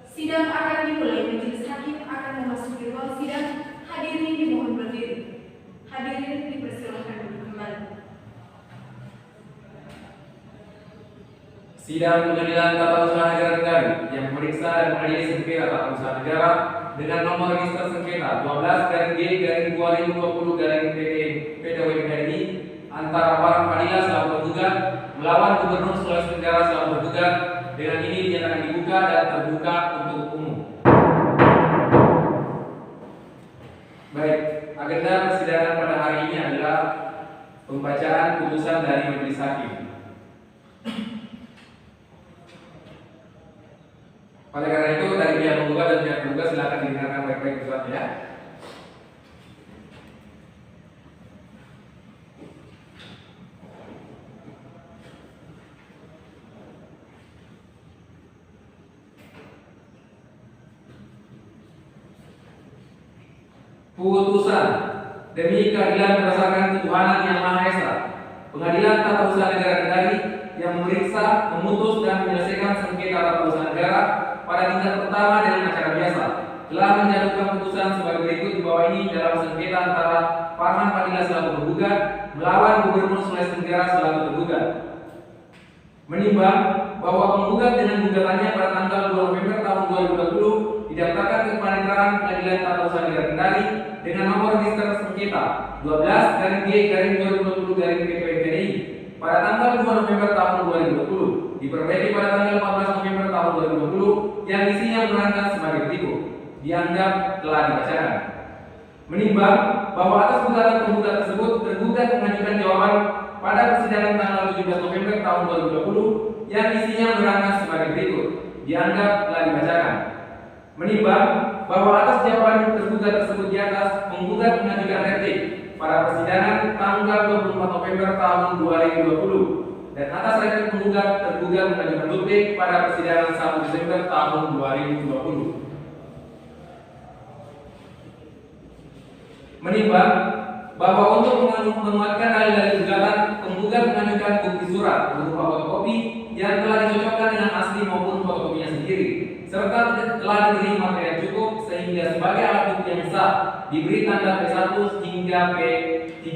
Sidang akan dimulai. Majelis hakim akan memasuki ruang sidang. Hadirin dimohon berdiri. Hadirin dipersilakan duduk kembali.
Sidang Pengadilan Tata Usaha Negara Kendari yang memeriksa dan mengadili sengketa tata usaha negara dengan nomor register sengketa 12-G-2020-PT antara Farhan Fadila selaku tergugat melawan Gubernur Sulawesi Tenggara selaku tergugat dengan ini dinyatakan dibuka dan terbuka untuk umum. Baik, agenda persidangan pada hari ini adalah pembacaan putusan dari majelis hakim. Oleh karena itu dari pihak penggugat dan pihak tergugat silakan didengarkan baik-baik putusannya. Putusan demi keadilan berdasarkan ketuhanan yang Maha Esa, Pengadilan Tata Usaha Negara Kendari yang memeriksa, memutus dan menyelesaikan sengketa tata usaha negara pada tingkat pertama dengan acara biasa telah menjatuhkan putusan sebagai berikut di bawah ini dalam sengketa antara Farhan Fadila selaku tergugat melawan Gubernur Sulawesi Tenggara selaku tergugat. Menimbang bahwa penggugat dengan gugatannya pada tanggal 2 November tahun 2020 didaftarkan ke Panitera Pengadilan Tata Usaha Negara Kendari dengan nomor register sengketa 12-G-2020-PTWNI pada tanggal 2 November tahun 2020 diperbaiki pada tanggal 14 November tahun 2020 yang isinya menerangkan sebagai berikut. Dianggap telah dibacakan. Menimbang bahwa atas gugatan penggugat tersebut tergugat mengajukan jawaban pada persidangan tanggal 17 November tahun 2020 yang isinya menerangkan sebagai berikut. Dianggap telah dibacakan. Menimbang bahwa atas jawaban tergugat tersebut di atas, penggugat mengajukan replik pada persidangan tanggal 24 November tahun 2020 dan atas replik penggugat tergugat mengajukan replik pada persidangan 1 Desember tahun 2020. Menimbang bahwa untuk menguatkan dalil-dalil gugatan, penggugat mengajukan bukti surat berupa fotokopi yang telah dicocokkan dengan asli maupun fotokopinya sendiri, serta telah diberi materi yang cukup sehingga sebagai alat bukti yang sah diberi tanda P1 hingga P3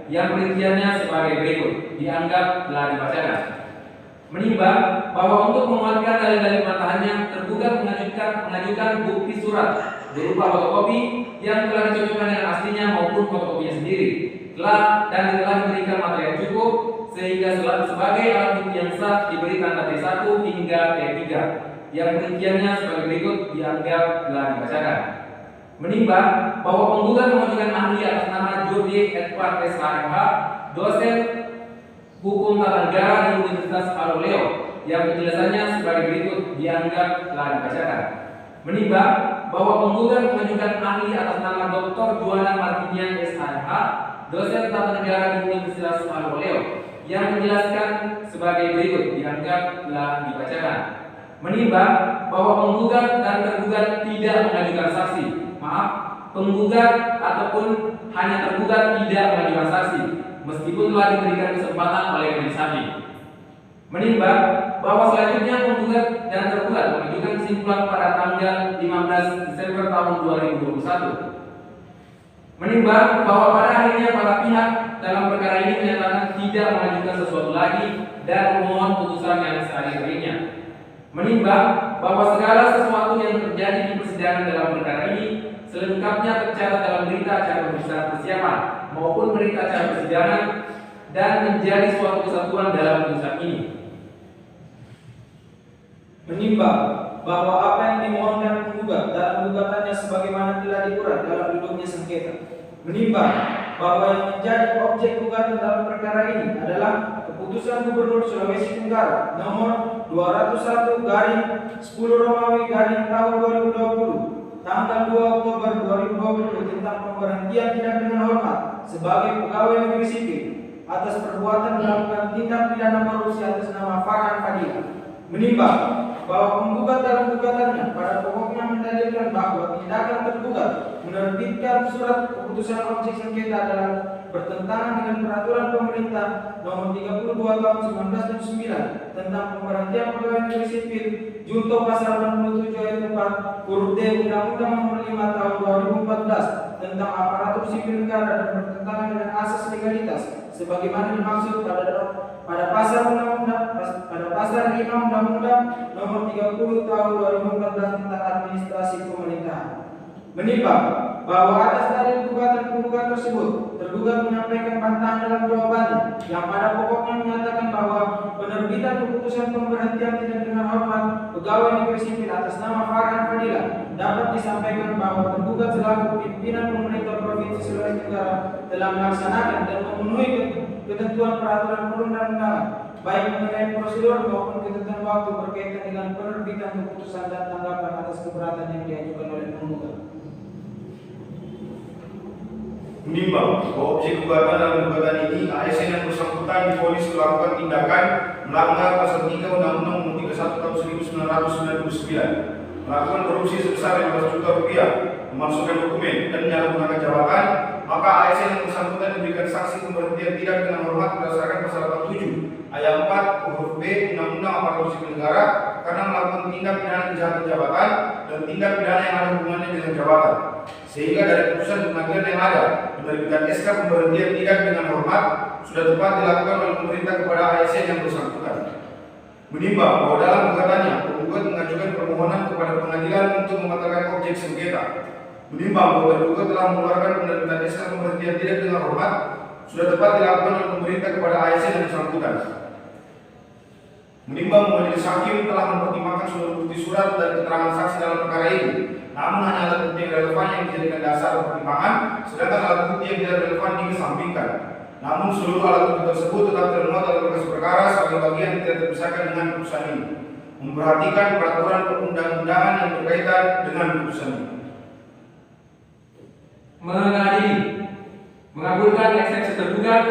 yang perinciannya sebagai berikut. Dianggap telah dibacakan. Menimbang bahwa untuk menguatkan dalil-dalil bantahannya, tergugat mengajukan bukti surat berupa fotokopi yang telah dicocokkan dengan aslinya maupun fotokopinya sendiri, telah diberikan materi yang cukup sehingga sebagai alat bukti yang sah diberi tanda T1 hingga T3 yang perinciannya sebagai berikut. Dianggap telah dibacakan. Menimbang bahwa penggugat mengajukan ahli atas nama Jody Edward SHMH, dosen Hukum Tata Negara di Universitas Aloleo yang penjelasannya sebagai berikut. Dianggap telah dibacakan. Menimbang bahwa penggugat mengajukan ahli atas nama Dr. Juana Martinia SHMH, dosen Tata Negara di Universitas Aloleo yang menjelaskan sebagai berikut. Dianggap telah dibacakan. Menimbang bahwa penggugat dan tergugat tidak mengajukan saksi. Penggugat ataupun hanya tergugat tidak mengajukan saksi meskipun telah diberikan kesempatan oleh majelis hakim. Menimbang bahwa selanjutnya penggugat dan tergugat mengajukan kesimpulan pada tanggal 15 Desember tahun 2021. Menimbang bahwa pada akhirnya para pihak dalam perkara ini menyatakan tidak mengajukan sesuatu lagi dan memohon putusan yang seadil-adilnya. Menimbang bahwa segala sesuatu yang terjadi di persidangan dalam perkara ini selengkapnya tercatat dalam berita acara pemeriksaan persiapan maupun berita acara persidangan dan menjadi suatu kesatuan dalam putusan ini.
Menimbang bahwa apa yang dimohonkan penggugat dalam gugatannya sebagaimana telah diurat dalam duduknya sengketa menimbang bahwa yang menjadi objek gugatan dalam perkara ini adalah Keputusan Gubernur Sulawesi Tenggara nomor 201/10 Romawi tahun 2020 tanggal 2 Oktober 2020 tentang pemberhentian tidak dengan hormat sebagai pegawai negeri sipil atas perbuatan melakukan tindak pidana korupsi atas nama Farhan Fadila. Menimbang bahwa penggugat dalam gugatannya pada pokoknya mendalilkan bahwa tindakan tergugat menerbitkan surat keputusan objek sengketa adalah bertentangan dengan peraturan pemerintah nomor 32 tahun 1979 tentang pemberhentian pegawai negeri sipil junto pasal 87 ayat 4 huruf D Undang-Undang nomor 5 tahun 2014 tentang aparatur sipil negara dan bertentangan dengan asas legalitas sebagaimana dimaksud pada pasal 5 Undang-Undang nomor 30 tahun 2014 tentang administrasi pemerintahan. Menimbang bahwa atas dalil gugatan penggugat tersebut tergugat menyampaikan bantahan dalam jawabannya yang pada pokoknya menyatakan bahwa penerbitan keputusan pemberhentian tidak dengan hormat pegawai negeri sipil atas nama Farhan Fadila dapat disampaikan bahwa tergugat selaku pimpinan pemerintah Provinsi Sulawesi Tenggara telah melaksanakan dan memenuhi ketentuan peraturan perundang-undangan baik mengenai prosedur maupun ketentuan waktu berkaitan dengan penerbitan keputusan dan tanggapan atas keberatan yang diajukan oleh penggugat.
Menimbang bahwa objek gugatan dalam gugatan ini ASN yang bersangkutan divonis melakukan tindakan melanggar pasal 3 Undang-Undang Nomor 31 Tahun 1999, melakukan korupsi sebesar 15 juta rupiah, memasukkan dokumen dan menyalahgunakan jabatan, maka ASN yang bersangkutan diberikan sanksi pemberhentian tidak dengan hormat berdasarkan pasal 47 ayat 4 huruf B Undang-Undang Aparatur Sipil Negara karena melakukan tindak pidana kejahatan jabatan dan tindak pidana yang ada hubungannya dengan jabatan. Sehingga dari putusan pengadilan yang ada, penerbitan SK pemberhentian tidak dengan hormat sudah tepat dilakukan oleh pemerintah kepada ASN yang bersangkutan. Menimbang bahwa dalam gugatannya, penggugat mengajukan permohonan kepada pengadilan untuk membatalkan objek sengketa. Menimbang bahwa tergugat telah mengeluarkan penerbitan SK pemberhentian tidak dengan hormat sudah tepat dilakukan oleh pemerintah kepada ASN yang bersangkutan. Menimbang majelis hakim telah mempertimbangkan seluruh bukti surat dan keterangan saksi dalam perkara ini, namun hanya alat bukti yang relevan yang dijadikan dasar pertimbangan, sedangkan alat bukti yang tidak relevan dikesampingkan. Namun seluruh alat bukti tersebut tetap termuat dalam berkas perkara sebagai bagian yang tidak terpisahkan dengan putusan ini. Memperhatikan peraturan perundang-undangan yang berkaitan dengan putusan ini.
Mengadili, mengabulkan eksepsi tergugat,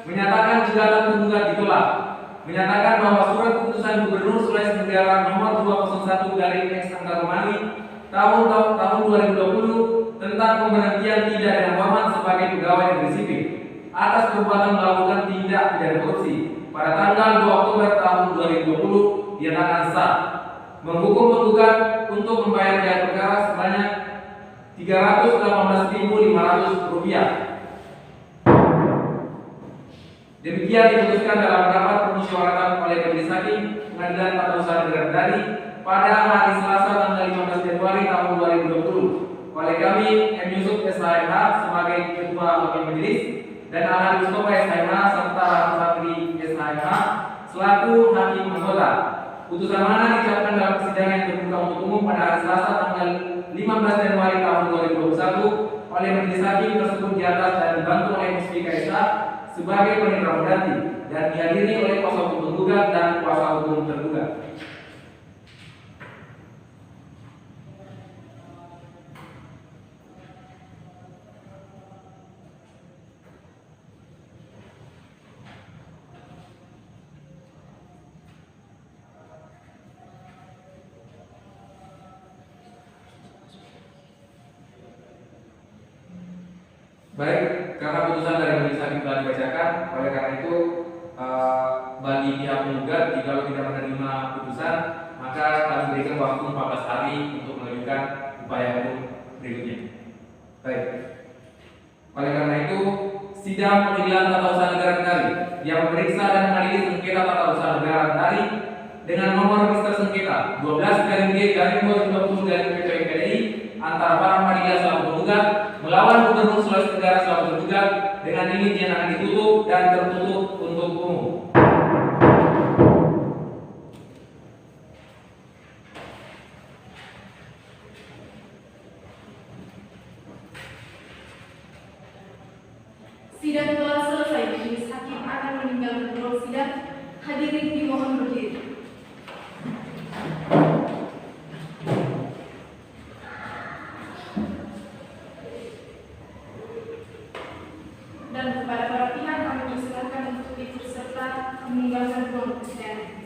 menyatakan gugatan penggugat ditolak, menyatakan bahwa surat keputusan Gubernur Sulawesi Tenggara nomor 201/Romawi tahun 2020 tentang pemberhentian tidak dengan hormat sebagai pegawai negeri sipil atas perbuatan melakukan tindak pidana korupsi pada tanggal 2 Oktober tahun 2020 dinyatakan sah, menghukum penggugat untuk membayar biaya perkara sebanyak Rp318.500. Demikian diputuskan dalam rapat permusyawaratan oleh Majelis Hakim Pengadilan Tata Usaha Negara Kendari pada hari Selasa tanggal 15 Januari tahun 2020 oleh kami M. Yusuf SHMH sebagai Ketua Hakim Majelis dan Ahmad Mustafa SHMH serta Rahmat Fatri SHMH selaku Hakim Anggota. Putusan mana diucapkan dalam persidangan yang terbuka untuk umum pada hari Selasa tanggal 15 Januari tahun 2021 oleh Majelis Hakim tersebut di atas dan dibantu oleh Muspika SH sebagai penerima pengganti dan dihadiri oleh kuasa hukum tergugat dan kuasa hukum tergugat. Baik, karena putusan dari Majelis Hakim telah dibacakan, oleh karena itu bagi pihak penggugat jika tidak menerima putusan, maka kami berikan waktu 14 hari untuk mengajukan upaya hukum berikutnya. Baik. Oleh karena itu, sidang pengadilan tata usaha negara Kendari yang memeriksa dan mengadili sengketa tata usaha negara Kendari dengan nomor register sengketa 12-G-2020-PPMPDI antara Farhan Fadila selaku penggugat melawan Gubernur Sulawesi Tenggara selaku tergugat dengan ini dinyatakan ditutup dan tertutup untuk umum.
Sidang telah selesai. Majelis hakim akan meninggalkan ruang sidang. Hadirin dimohon berdiri. Dan kepada para pihak kami persilakan untuk ikut serta meninggalkan ruang persidangan.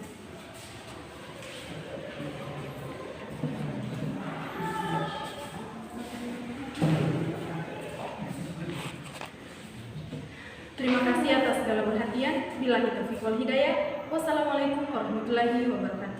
Terima kasih atas segala perhatian. Billahi taufiq wal hidayah. Wassalamualaikum warahmatullahi wabarakatuh.